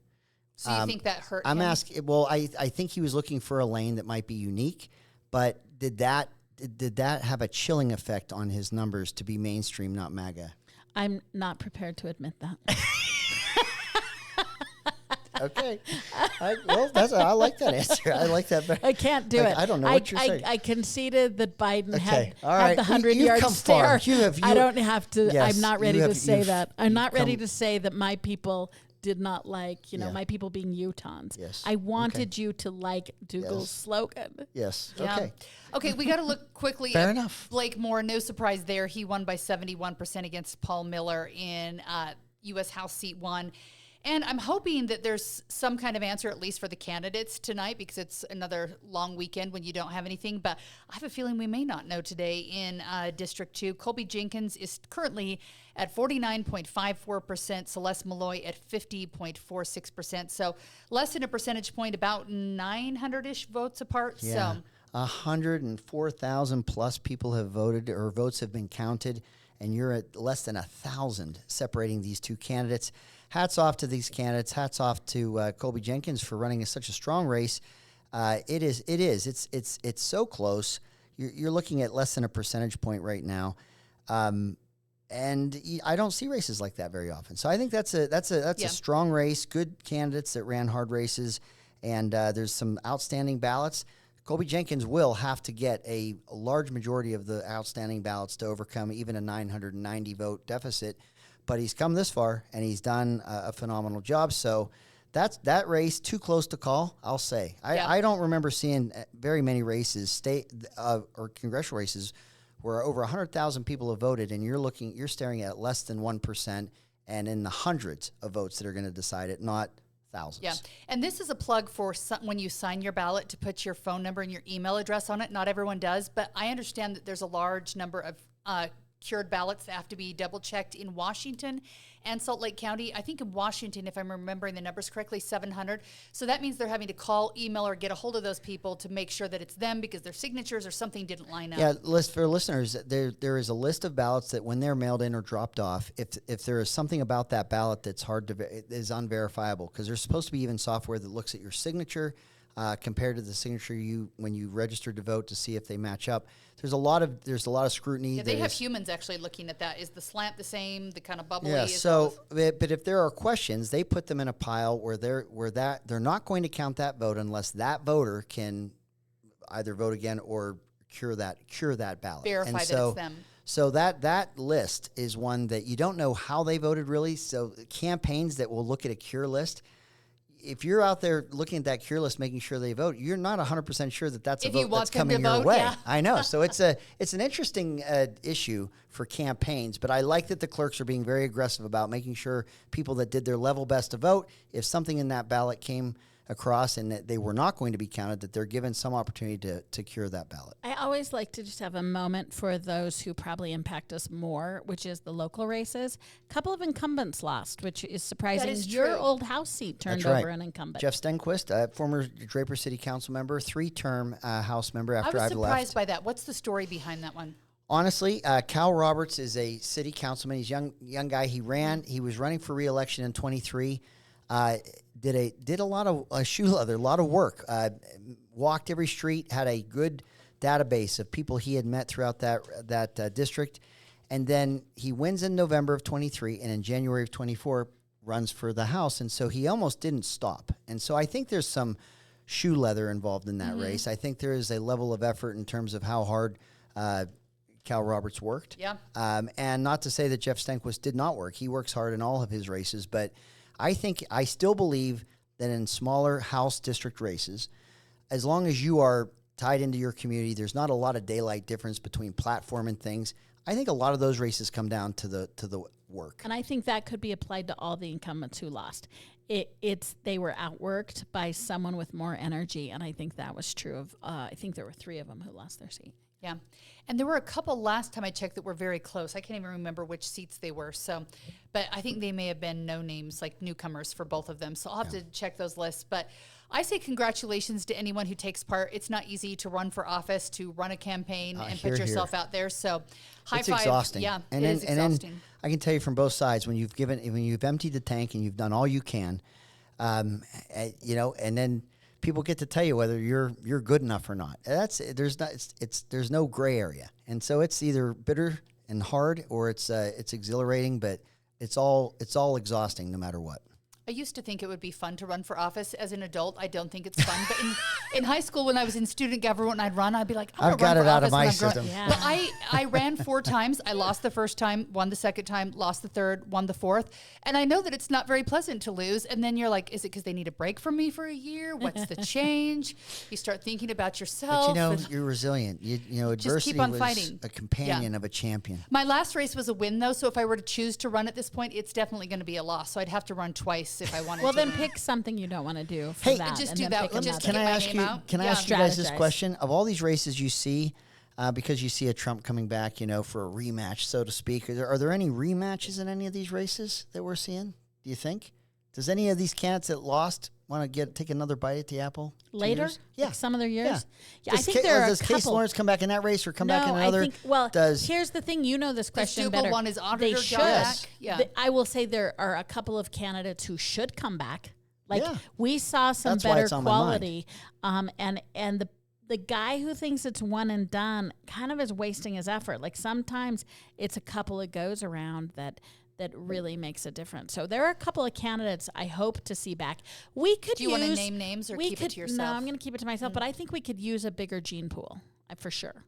So you think that hurt him? I think he was looking for a lane that might be unique, but did that have a chilling effect on his numbers to be mainstream, not MAGA? I'm not prepared to admit that. Okay. I like that answer. I like that better. I can't do it. I don't know what you're saying. I conceded that Biden had right. the 100-yard stare. I don't have to. Yes, I'm not ready to say that. I'm not ready to say that my people did not like, my people being Utahns. Yes. I wanted you to like Dougal's slogan. Yes. Yeah. Okay, we got to look quickly Fair at enough. Blake Moore. No surprise there. He won by 71% against Paul Miller in U.S. House Seat 1. And I'm hoping that there's some kind of answer, at least for the candidates tonight, because it's another long weekend when you don't have anything. But I have a feeling we may not know today in District 2. Colby Jenkins is currently at 49.54%, Celeste Malloy at 50.46%. So less than a percentage point, about 900-ish votes apart. Yeah. So 104,000 plus people have voted, or votes have been counted, and you're at less than 1,000 separating these two candidates. Hats off to these candidates. Hats off to Colby Jenkins for running such a strong race. It's so close. You're looking at less than a percentage point right now. And I don't see races like that very often. So I think that's a strong race, good candidates that ran hard races, and there's some outstanding ballots. Colby Jenkins will have to get a large majority of the outstanding ballots to overcome even a 990 vote deficit, but he's come this far and he's done a phenomenal job. So that race too close to call, I'll say. I don't remember seeing very many races, state or congressional races, where over 100,000 people have voted, and you're staring at less than 1%, and in the hundreds of votes that are going to decide it, not thousands. Yeah, and this is a plug for when you sign your ballot to put your phone number and your email address on it. Not everyone does, but I understand that there's a large number of cured ballots that have to be double checked in Washington and Salt Lake County. I think in Washington, if I'm remembering the numbers correctly, 700. So that means they're having to call, email, or get a hold of those people to make sure that it's them because their signatures or something didn't line up. Yeah, for listeners, there is a list of ballots that when they're mailed in or dropped off, if there is something about that ballot that's is unverifiable, because there's supposed to be even software that looks at your signature compared to the signature when you registered to vote to see if they match up. There's a lot of scrutiny. Yeah, they have humans actually looking at that. Is the slant the same? The kind of bubbly? Yeah. But if there are questions, they put them in a pile where they're not going to count that vote unless that voter can either vote again or cure that ballot. Verify that it's them. So that list is one that you don't know how they voted really. So campaigns that will look at a cure list, if you're out there looking at that cure list, making sure they vote, you're not 100% sure that that's a vote that's coming your way. Yeah. I know. So it's an interesting issue for campaigns, but I like that the clerks are being very aggressive about making sure people that did their level best to vote, if something in that ballot came across and that they were not going to be counted, that they're given some opportunity to cure that ballot. I always like to just have a moment for those who probably impact us more, which is the local races. A couple of incumbents lost, which is surprising. That is Your true. old House seat turned over an incumbent. Jeff Stenquist, former Draper City Council member, 3-term House member after I've left. I was surprised by that. What's the story behind that one? Honestly, Cal Roberts is a city councilman. He's a young guy. He was running for re-election in 23. Did a lot of shoe leather, a lot of work. Walked every street, had a good database of people he had met throughout that district, and then he wins in November of 23, and in January of 24 runs for the House, and so he almost didn't stop. And so I think there's some shoe leather involved in that race. I think there is a level of effort in terms of how hard Cal Roberts worked. Yeah. And not to say that Jeff Stenquist did not work. He works hard in all of his races, but I still believe that in smaller House district races, as long as you are tied into your community, there's not a lot of daylight difference between platform and things. I think a lot of those races come down to the work. And I think that could be applied to all the incumbents who lost. They were outworked by someone with more energy, and I think that was true of. I think there were 3 of them who lost their seat. Yeah. And there were a couple last time I checked that were very close. I can't even remember which seats they were. So, but I think they may have been no names, like newcomers for both of them. So I'll have to check those lists. But I say congratulations to anyone who takes part. It's not easy to run for office, to run a campaign and put yourself out there. So high five. It's exhausting. Yeah, it is exhausting. And I can tell you from both sides, when you've emptied the tank and you've done all you can, and then people get to tell you whether you're good enough or not. There's no gray area, and so it's either bitter and hard or it's exhilarating, but it's all exhausting no matter what. I used to think it would be fun to run for office. As an adult, I don't think it's fun. But in high school, when I was in student government and I'd run, I'd be like, I've got it out of my system. Yeah. But I ran 4 times. I lost the first time, won the second time, lost the third, won the fourth. And I know that it's not very pleasant to lose. And then you're like, is it because they need a break from me for a year? What's the change? You start thinking about yourself. But you're resilient. Adversity keep on was fighting. A companion of a champion. My last race was a win, though. So if I were to choose to run at this point, it's definitely going to be a loss. So I'd have to run twice if I wanted to. Well, then pick something you don't want to do for that. Just do that. Can I ask you guys this question? Of all these races you see, because you see a Trump coming back, for a rematch, so to speak, are there any rematches in any of these races that we're seeing, do you think? Does any of these candidates that lost want to take another bite at the apple later? Yeah. Like some other years? Yeah. I think there are does Case Lawrence come back in that race or come back in another? Here's the thing. This question better. One is auditor they should. Back. Yeah. I will say there are a couple of candidates who should come back. We saw some better quality, and the guy who thinks it's one and done kind of is wasting his effort. Like sometimes it's a couple of goes around that really makes a difference. So there are a couple of candidates I hope to see back. We could Do you want to name names or keep it to yourself? No, I'm going to keep it to myself, but I think we could use a bigger gene pool, for sure.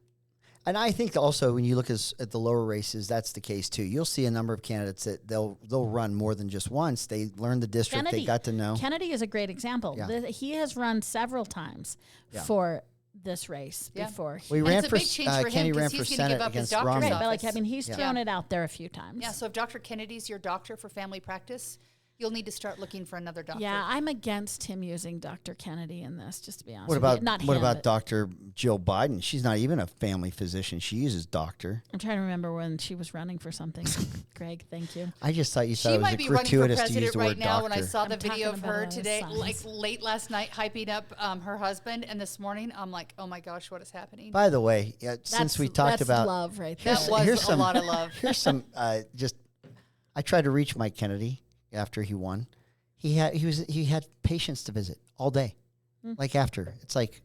And I think also when you look at the lower races, that's the case too. You'll see a number of candidates that they'll run more than just once. They learn the district, they got to know. Kennedy is a great example. Yeah. He has run several times for this race before. We ran for Kennedy ran for Senate against Romney. Right, but like, I mean, he's thrown it out there a few times. Yeah, so if Dr. Kennedy's your doctor for family practice, you'll need to start looking for another doctor. Yeah, I'm against him using Dr. Kennedy in this, just to be honest. What about Dr. Jill Biden? She's not even a family physician. She uses doctor. I'm trying to remember when she was running for something. Greg, thank you. I just thought you thought it was gratuitous to use the word doctor. She might be running for president right now. When I saw the video of her today, like late last night, hyping up her husband, and this morning, I'm like, oh my gosh, what is happening? By the way, since we talked about love right there. That was a lot of love. Here's some I tried to reach Mike Kennedy after he won. He had patients to visit all day, like after. It's like,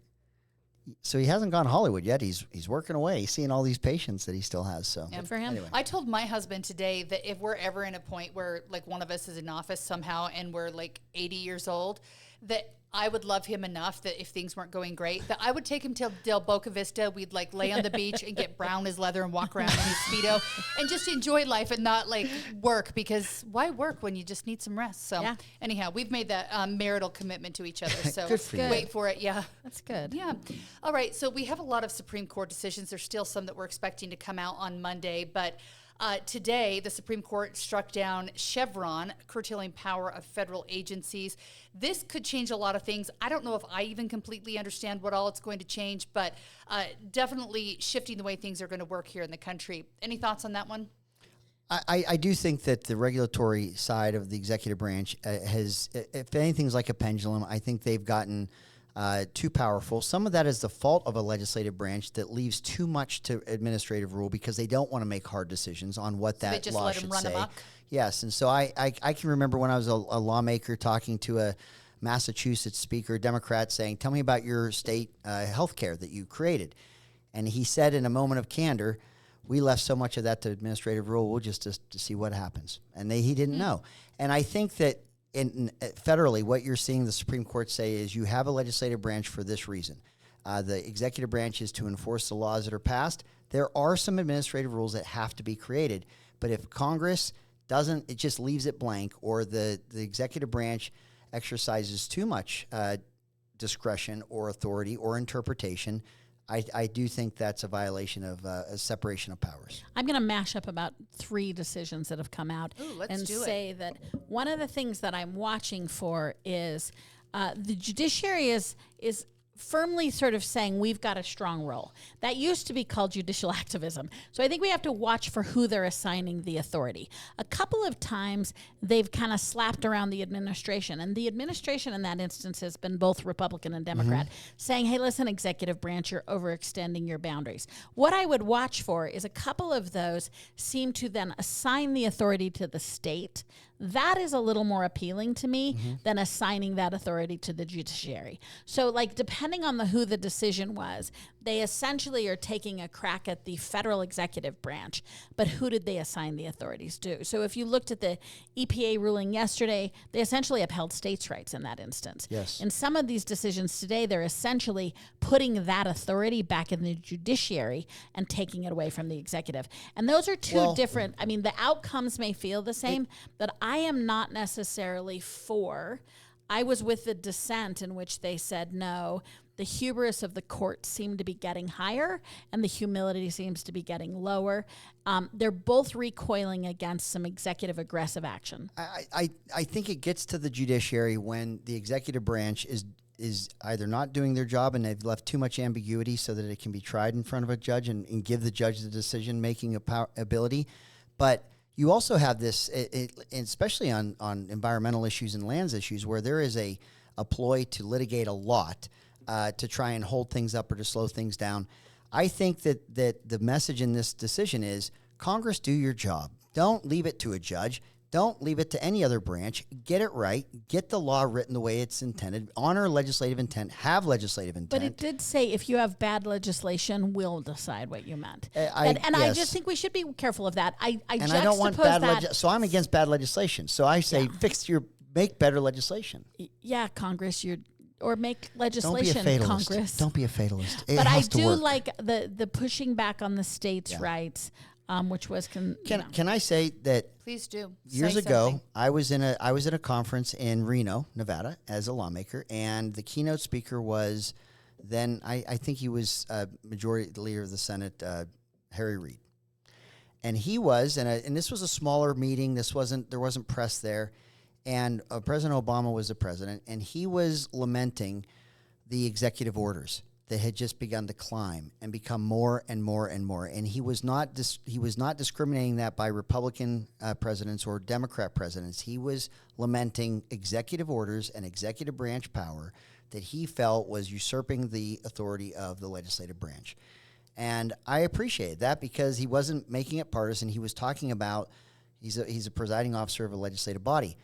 so he hasn't gone to Hollywood yet. He's working away. He's seeing all these patients that he still has. So good for him. Anyway. I told my husband today that if we're ever in a point where like one of us is in office somehow and we're like 80 years old, that I would love him enough that if things weren't going great, that I would take him to Del Boca Vista. We'd like lay on the beach and get brown as leather and walk around in his Speedo and just enjoy life and not like work, because why work when you just need some rest? So anyhow, we've made that marital commitment to each other. So wait for it. Yeah. That's good. Yeah. All right. So we have a lot of Supreme Court decisions. There's still some that we're expecting to come out on Monday, but today, the Supreme Court struck down Chevron, curtailing power of federal agencies. This could change a lot of things. I don't know if I even completely understand what all it's going to change, but definitely shifting the way things are going to work here in the country. Any thoughts on that one? I do think that the regulatory side of the executive branch has, if anything's like a pendulum, I think they've gotten too powerful. Some of that is the fault of a legislative branch that leaves too much to administrative rule because they don't want to make hard decisions on what that law should say. Yes, and so I can remember when I was a lawmaker talking to a Massachusetts speaker, Democrat, saying, "Tell me about your state health care that you created." And he said in a moment of candor, "We left so much of that to administrative rule, we'll just to see what happens." And he didn't know. And I think that federally, what you're seeing the Supreme Court say is you have a legislative branch for this reason. The executive branch is to enforce the laws that are passed. There are some administrative rules that have to be created. But if Congress doesn't, it just leaves it blank, or the executive branch exercises too much discretion or authority or interpretation, I do think that's a violation of a separation of powers. I'm going to mash up about 3 decisions that have come out and say that one of the things that I'm watching for is the judiciary is firmly sort of saying we've got a strong role. That used to be called judicial activism. So I think we have to watch for who they're assigning the authority. A couple of times they've kind of slapped around the administration, and the administration in that instance has been both Republican and Democrat, saying, hey, listen, executive branch, you're overextending your boundaries. What I would watch for is a couple of those seem to then assign the authority to the state. That is a little more appealing to me than assigning that authority to the judiciary. So like depending on who the decision was, they essentially are taking a crack at the federal executive branch, but who did they assign the authorities to? So if you looked at the EPA ruling yesterday, they essentially upheld states' rights in that instance. Yes. In some of these decisions today, they're essentially putting that authority back in the judiciary and taking it away from the executive. And those are two different, I mean, the outcomes may feel the same, but I am not necessarily for. I was with the dissent in which they said, no, the hubris of the court seemed to be getting higher and the humility seems to be getting lower. They're both recoiling against some executive aggressive action. I think it gets to the judiciary when the executive branch is either not doing their job and they've left too much ambiguity so that it can be tried in front of a judge and give the judge the decision-making ability. But you also have this, especially on environmental issues and lands issues, where there is a ploy to litigate a lot to try and hold things up or to slow things down. I think that the message in this decision is, Congress, do your job. Don't leave it to a judge. Don't leave it to any other branch. Get it right. Get the law written the way it's intended. Honor legislative intent. Have legislative intent. But it did say if you have bad legislation, we'll decide what you meant. Yes. I just think we should be careful of that. I don't want bad so I'm against bad legislation. So I say make better legislation. Yeah, Congress, or make legislation, Don't be a fatalist. Congress. Don't be a fatalist. But I do like the pushing back on the states' rights. Which was can I say that? Please do. Years ago, I was at a conference in Reno, Nevada, as a lawmaker, and the keynote speaker was then I think he was Majority Leader of the Senate, Harry Reid, and he was and this was a smaller meeting. There wasn't press there, and President Obama was the president, and he was lamenting the executive orders that had just begun to climb and become more and more and more. And he was not discriminating that by Republican presidents or Democrat presidents. He was lamenting executive orders and executive branch power that he felt was usurping the authority of the legislative branch. And I appreciated that because he wasn't making it partisan. He was talking about he's a presiding officer of a legislative body.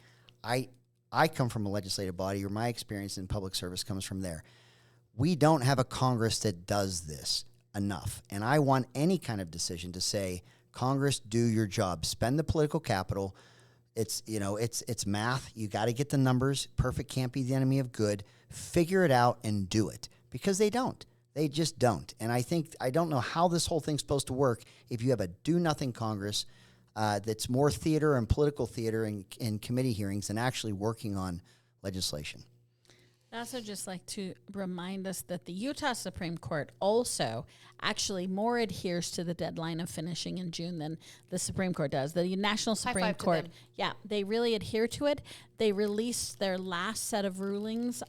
I come from a legislative body, or my experience in public service comes from there. We don't have a Congress that does this enough. And I want any kind of decision to say, Congress, do your job. Spend the political capital. It's math. You got to get the numbers. Perfect can't be the enemy of good. Figure it out and do it. Because they don't. They just don't. And I don't know how this whole thing's supposed to work if you have a do-nothing Congress that's more theater and political theater and committee hearings than actually working on legislation. I'd also just like to remind us that the Utah Supreme Court also actually more adheres to the deadline of finishing in June than the Supreme Court does. The National Supreme Court, they really adhere to it. They released their last set of rulings.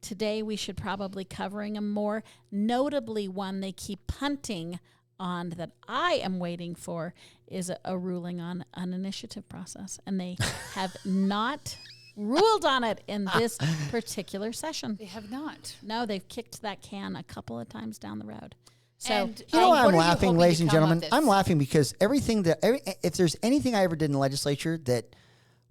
Today we should probably covering them more. Notably, one they keep punting on that I am waiting for is a ruling on an initiative process, and they have not ruled on it in this particular session. They have not. No, they've kicked that can a couple of times down the road. So and, you know why I'm laughing, ladies and gentlemen? I'm laughing because if there's anything I ever did in the legislature that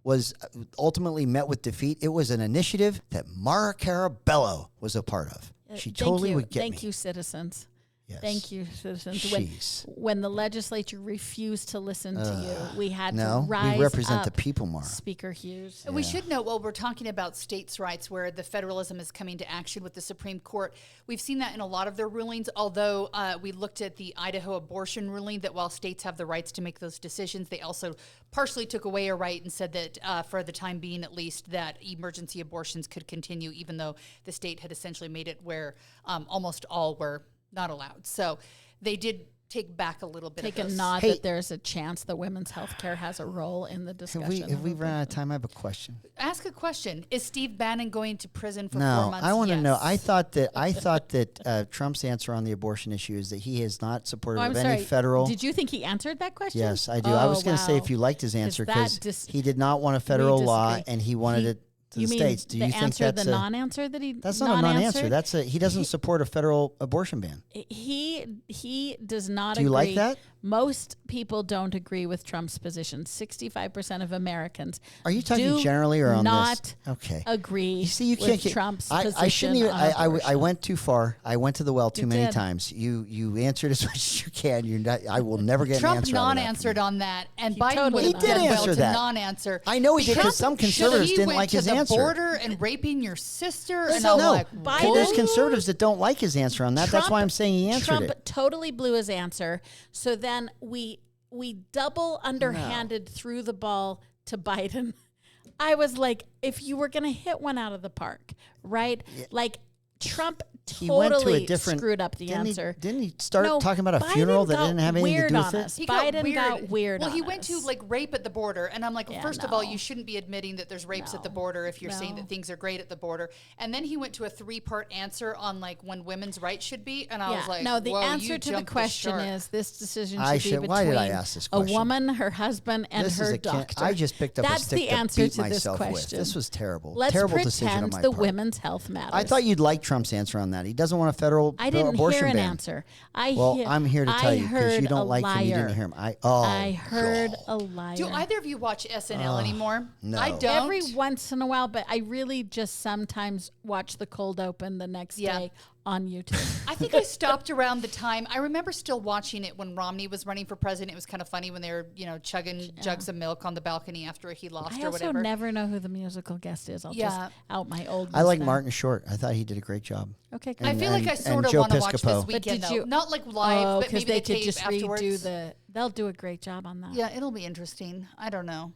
was ultimately met with defeat, it was an initiative that Maura Carabello was a part of. She totally would get me. Thank you, citizens. Yes. Thank you, citizens. When the legislature refused to listen to you, we had to rise we represent up, the people, Maura. Speaker Hughes. Yeah. We should note, while we're talking about states' rights, where the federalism is coming to action with the Supreme Court, we've seen that in a lot of their rulings, although we looked at the Idaho abortion ruling that while states have the rights to make those decisions, they also partially took away a right and said that for the time being, at least, that emergency abortions could continue, even though the state had essentially made it where almost all were not allowed. So they did take back a little bit. Take a nod that there's a chance that women's health care has a role in the discussion. Have we run out of time? I have a question. Ask a question. Is Steve Bannon going to prison for 4 months? I want to know. I thought that Trump's answer on the abortion issue is that he is not supportive of any federal. Did you think he answered that question? Yes, I do. I was going to say if you liked his answer because he did not want a federal law and he wanted it to the states. Do you think that's the non-answer that he? That's not a non-answer. He doesn't support a federal abortion ban. He does not. Do you like that? Most people don't agree with Trump's position. 65% of Americans. Are you talking generally or on not this? Okay. Agree. You see, you can't with Trump's position. I shouldn't even. I went too far. I went to the well too many times. You answered as much as you can. You're not. I will never get an answer. Trump non-answered on that, and Biden totally did answer that. Non-answer. I know he did because some conservatives didn't like his answer. Border and raping your sister. And there's conservatives that don't like his answer on that. That's why I'm saying he answered it. Trump totally blew his answer. So then we double underhanded threw the ball to Biden. I was like, if you were going to hit one out of the park, right? Yeah. Like Trump totally screwed up the answer. Didn't he start talking about a funeral that didn't have anything to do with it? Biden got weird. Well, he went to like rape at the border, and I'm like, first of all, you shouldn't be admitting that there's rapes at the border if you're saying that things are great at the border. And then he went to a 3-part answer on like when women's rights should be, and I was like, no, the answer to the question is this decision should be why did I between ask this question? A woman, her husband, and her doctor. I just picked up a stick to beat myself with. This was terrible. Let's terrible decision on my pretend the part. women's health matters. I thought you'd like Trump's answer on that. He doesn't want a federal I didn't abortion hear an ban. answer. I'm here to tell you because you don't like him. You didn't hear him. I heard a liar. Do either of you watch SNL anymore? No. I don't. Every once in a while, but I really just sometimes watch the cold open the next day on YouTube. I think I stopped around the time. I remember still watching it when Romney was running for president. It was kind of funny when they were, chugging jugs of milk on the balcony after he lost or whatever. I also never know who the musical guest is. I'll just out my old. I like Martin Short. I thought he did a great job. Okay, I feel like I sort of want to watch this weekend, though. Not like live, but maybe they the could just afterwards. redo they'll do a great job on that. Yeah, it'll be interesting. I don't know.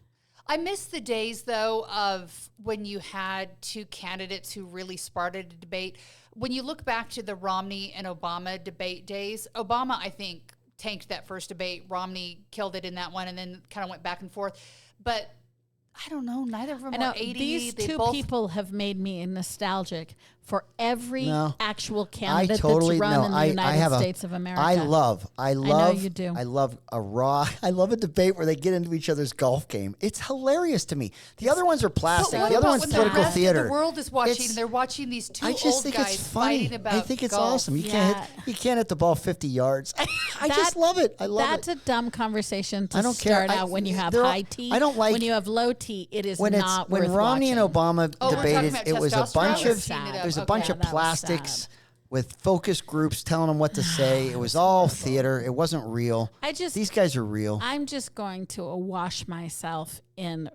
I miss the days, though, of when you had two candidates who really started a debate. When you look back to the Romney and Obama debate days, Obama, I think, tanked that first debate. Romney killed it in that one and then kind of went back and forth. But I don't know. Neither of them are 80. These two people have made me nostalgic for every actual candidate that's run in the United States of America. I love. I know you do. I love a debate where they get into each other's golf game. It's hilarious to me. The other ones are plastic. The other one's political theater. The world is watching. They're watching these two old guys it's funny. fighting about I think it's golf. awesome. You can't hit the ball 50 yards. I just love it. I love That's it. a dumb conversation to I don't start care. out when you have high tea. I don't like when you have low tea. It is not worth when Romney watching. and Obama debated. about It was a bunch testosterone? of a bunch of that was plastics sad. with focus groups telling them what to say. It was all theater. It wasn't real. These guys are real. I'm just going to wash myself in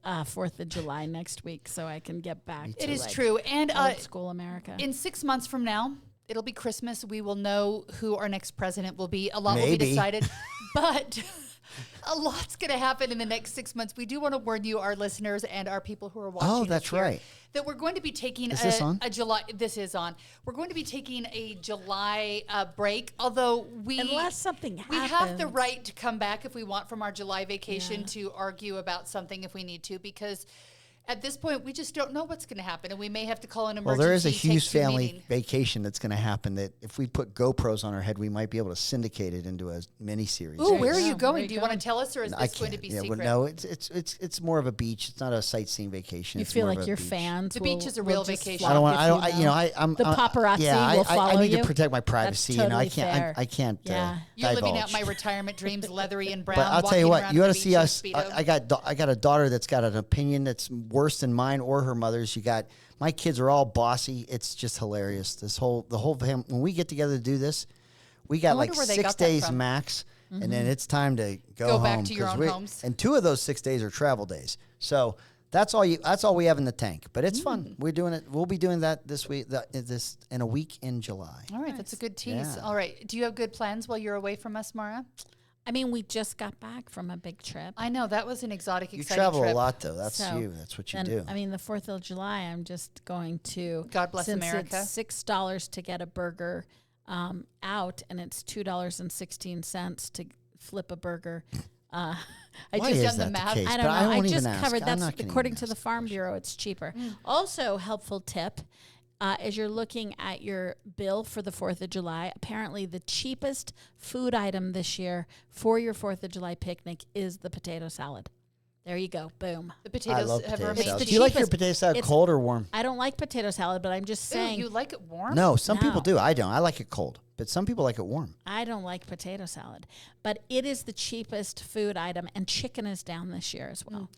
4th of July next week so I can get back to it is true. And old school America. In 6 months from now, it'll be Christmas. We will know who our next president will be. A lot will be decided. But a lot's going to happen in the next 6 months. We do want to warn you, our listeners and our people who are watching. Oh, that's right. That we're going to be taking a July. This is on. We're going to be taking a July break. Although unless something happens, we have the right to come back if we want from our July vacation to argue about something if we need to, because at this point, we just don't know what's going to happen, and we may have to call an emergency. Well, there is a Hughes family meeting. vacation that's going to happen that if we put GoPros on our head, we might be able to syndicate it into a mini-series. Ooh, where are you going? Do you want to tell us, or is this going to be secret? No, it's more of a beach. It's not a sightseeing vacation. You feel like your fans. The beach is a real vacation. I'm the paparazzi will follow you. I need to protect my privacy. That's totally I can't. You're living out my retirement dreams, leathery and brown. But I'll tell you what, you ought to see us. Speedo. I got a daughter that's got an opinion that's worse than mine or her mother's. My kids are all bossy. It's just hilarious. The whole family, when we get together to do this, we got like 6 days max, and then it's time to go home. Back to your own homes. And 2 of those 6 days are travel days. So that's all we have in the tank. But it's fun. We're doing it. We'll be doing that this week. This in a week in July. All right, that's a good tease. Yeah. All right, do you have good plans while you're away from us, Maura? I mean, we just got back from a big trip. I know, that was an exotic, exciting trip. You travel a lot, though. That's you. That's what you do. I mean, the 4th of July, I'm just going to... God bless America. It's $6 to get a burger out, and it's $2.16 to flip a burger. I just done the math. I don't know. I just covered that's according to the Farm Bureau. It's cheaper. Also, helpful tip. As you're looking at your bill for the 4th of July, apparently the cheapest food item this year for your 4th of July picnic is the potato salad. There you go. Boom. The potatoes have remained. Do you like your potato salad cold or warm? I don't like potato salad, but I'm just saying. You like it warm? No, some people do. I don't. I like it cold, but some people like it warm. I don't like potato salad, but it is the cheapest food item, and chicken is down this year as well.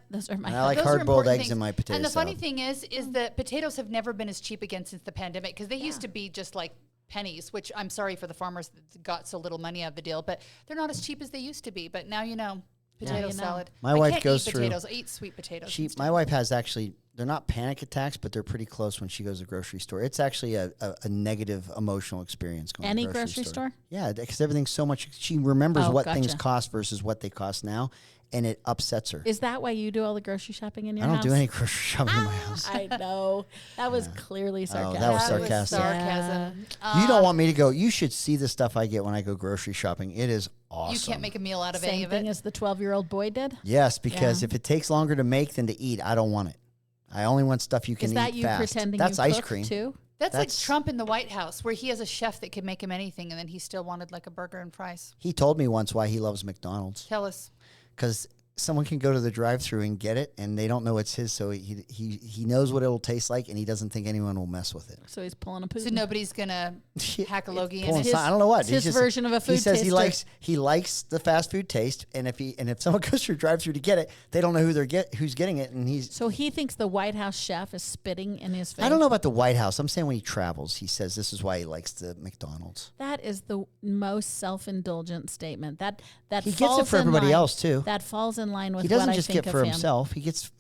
Those are my. I like hard-boiled eggs in my potato salad. And the funny thing is that potatoes have never been as cheap again since the pandemic, because they used to be just like pennies, which I'm sorry for the farmers that got so little money out of the deal, but they're not as cheap as they used to be. But now you know. Potato salad. My wife can't goes eat through potatoes. I eat sweet potatoes. My wife has actually. They're not panic attacks, but they're pretty close when she goes to the grocery store. It's actually a negative emotional experience going to the grocery store. Yeah, because everything's so much. She remembers what things cost versus what they cost now, and it upsets her. Is that why you do all the grocery shopping in your house? I don't do any grocery shopping in my house. I know. That was clearly sarcastic. Oh, that was sarcastic. Sarcasm. You don't want me to go. You should see the stuff I get when I go grocery shopping. It is awesome. You can't make a meal out of any of it. Same thing as the 12-year-old boy did? Yes, because if it takes longer to make than to eat, I don't want it. I only want stuff you can eat fast. Is that you pretending That's you ice cook cream too? That's like Trump in the White House, where he has a chef that can make him anything, and then he still wanted like a burger and fries. He told me once why he loves McDonald's. Tell us. Because someone can go to the drive-thru and get it, and they don't know it's his, so he knows what it'll taste like, and he doesn't think anyone will mess with it. So he's pulling a Putin. So nobody's gonna hack a Logie in it. I don't know what. His version of a food taster. He says he likes the fast food taste, and if someone goes through drive-thru to get it, they don't know who's getting it, and So he thinks the White House chef is spitting in his face. I don't know about the White House. I'm saying when he travels, he says this is why he likes the McDonald's. That is the most self-indulgent statement. That he gets it for everybody else too. That falls in line with he doesn't what just I think get for of himself. He gets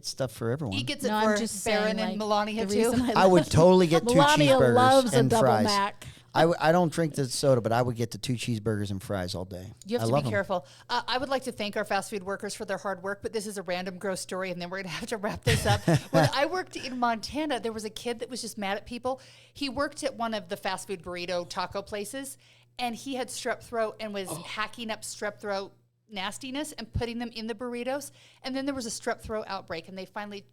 stuff for everyone. He gets it for Barron and Melania too. I would totally get 2 cheeseburgers loves and a double fries. Mac. I don't drink the soda, but I would get the 2 cheeseburgers and fries all day. You have to be careful. I would like to thank our fast food workers for their hard work, but this is a random gross story, and then we're going to have to wrap this up. When I worked in Montana, there was a kid that was just mad at people. He worked at one of the fast food burrito taco places, and he had strep throat and was hacking up strep throat nastiness and putting them in the burritos. And then there was a strep throat outbreak, and they finally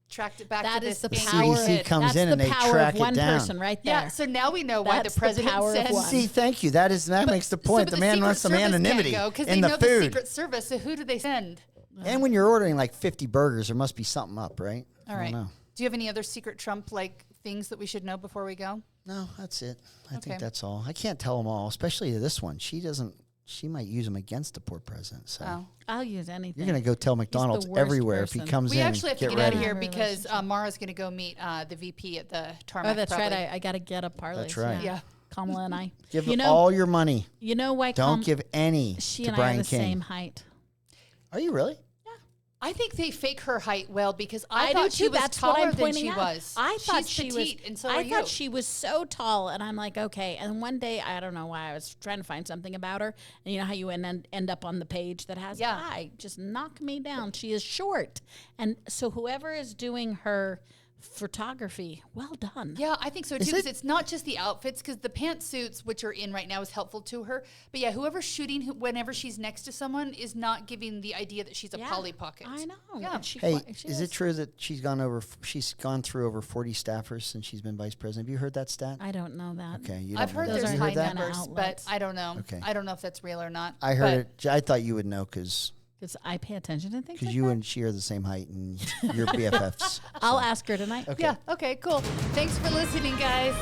tracked it back to this. That is the power. CDC comes in and they track it down. One person right there. Yeah, so now we know why the president said. See, thank you. That makes the point. The man wants some anonymity because in they the know food. the Secret Service. So who do they send? And when you're ordering like 50 burgers, there must be something up, right? All right. Do you have any other secret Trump like things that we should know before we go? No, that's it. I think that's all. I can't tell them all, especially this one. She might use them against the poor president. So I'll use anything. You're going to go tell McDonald's everywhere if he comes in. We actually have to get ready. out of here because Maura's going to go meet the VP at the tarmac. Oh, that's right. I got to get a parlay. That's right. Yeah. Kamala and I. Give all your money. You know why? Don't give any she to and Brian I are the King. same height. Are you really? I think they fake her height well because I do thought she too. was That's what taller I'm than pointing she out. was. I thought She's she petite, was. and so I are thought you. she was so tall, and I'm like, okay. And one day, I don't know why, I was trying to find something about her, and you know how you end up on the page that has I just knock me down. She is short, and so whoever is doing her photography, well done. Yeah, I think so too. Because it's not just the outfits, because the pantsuits, which are in right now, is helpful to her. But yeah, whoever's shooting, whenever she's next to someone, is not giving the idea that she's a Polly Pocket. I know. Yeah. Is it true that she's gone through over 40 staffers since she's been vice president? Have you heard that stat? I don't know that. Okay, I've heard there's high numbers, but outlets. I don't know. Okay. I don't know if that's real or not. I heard it. I thought you would know because I pay attention to things. Because you and she are the same height and you're BFFs. I'll ask her tonight. Okay. Yeah. Okay. Cool. Thanks for listening, guys.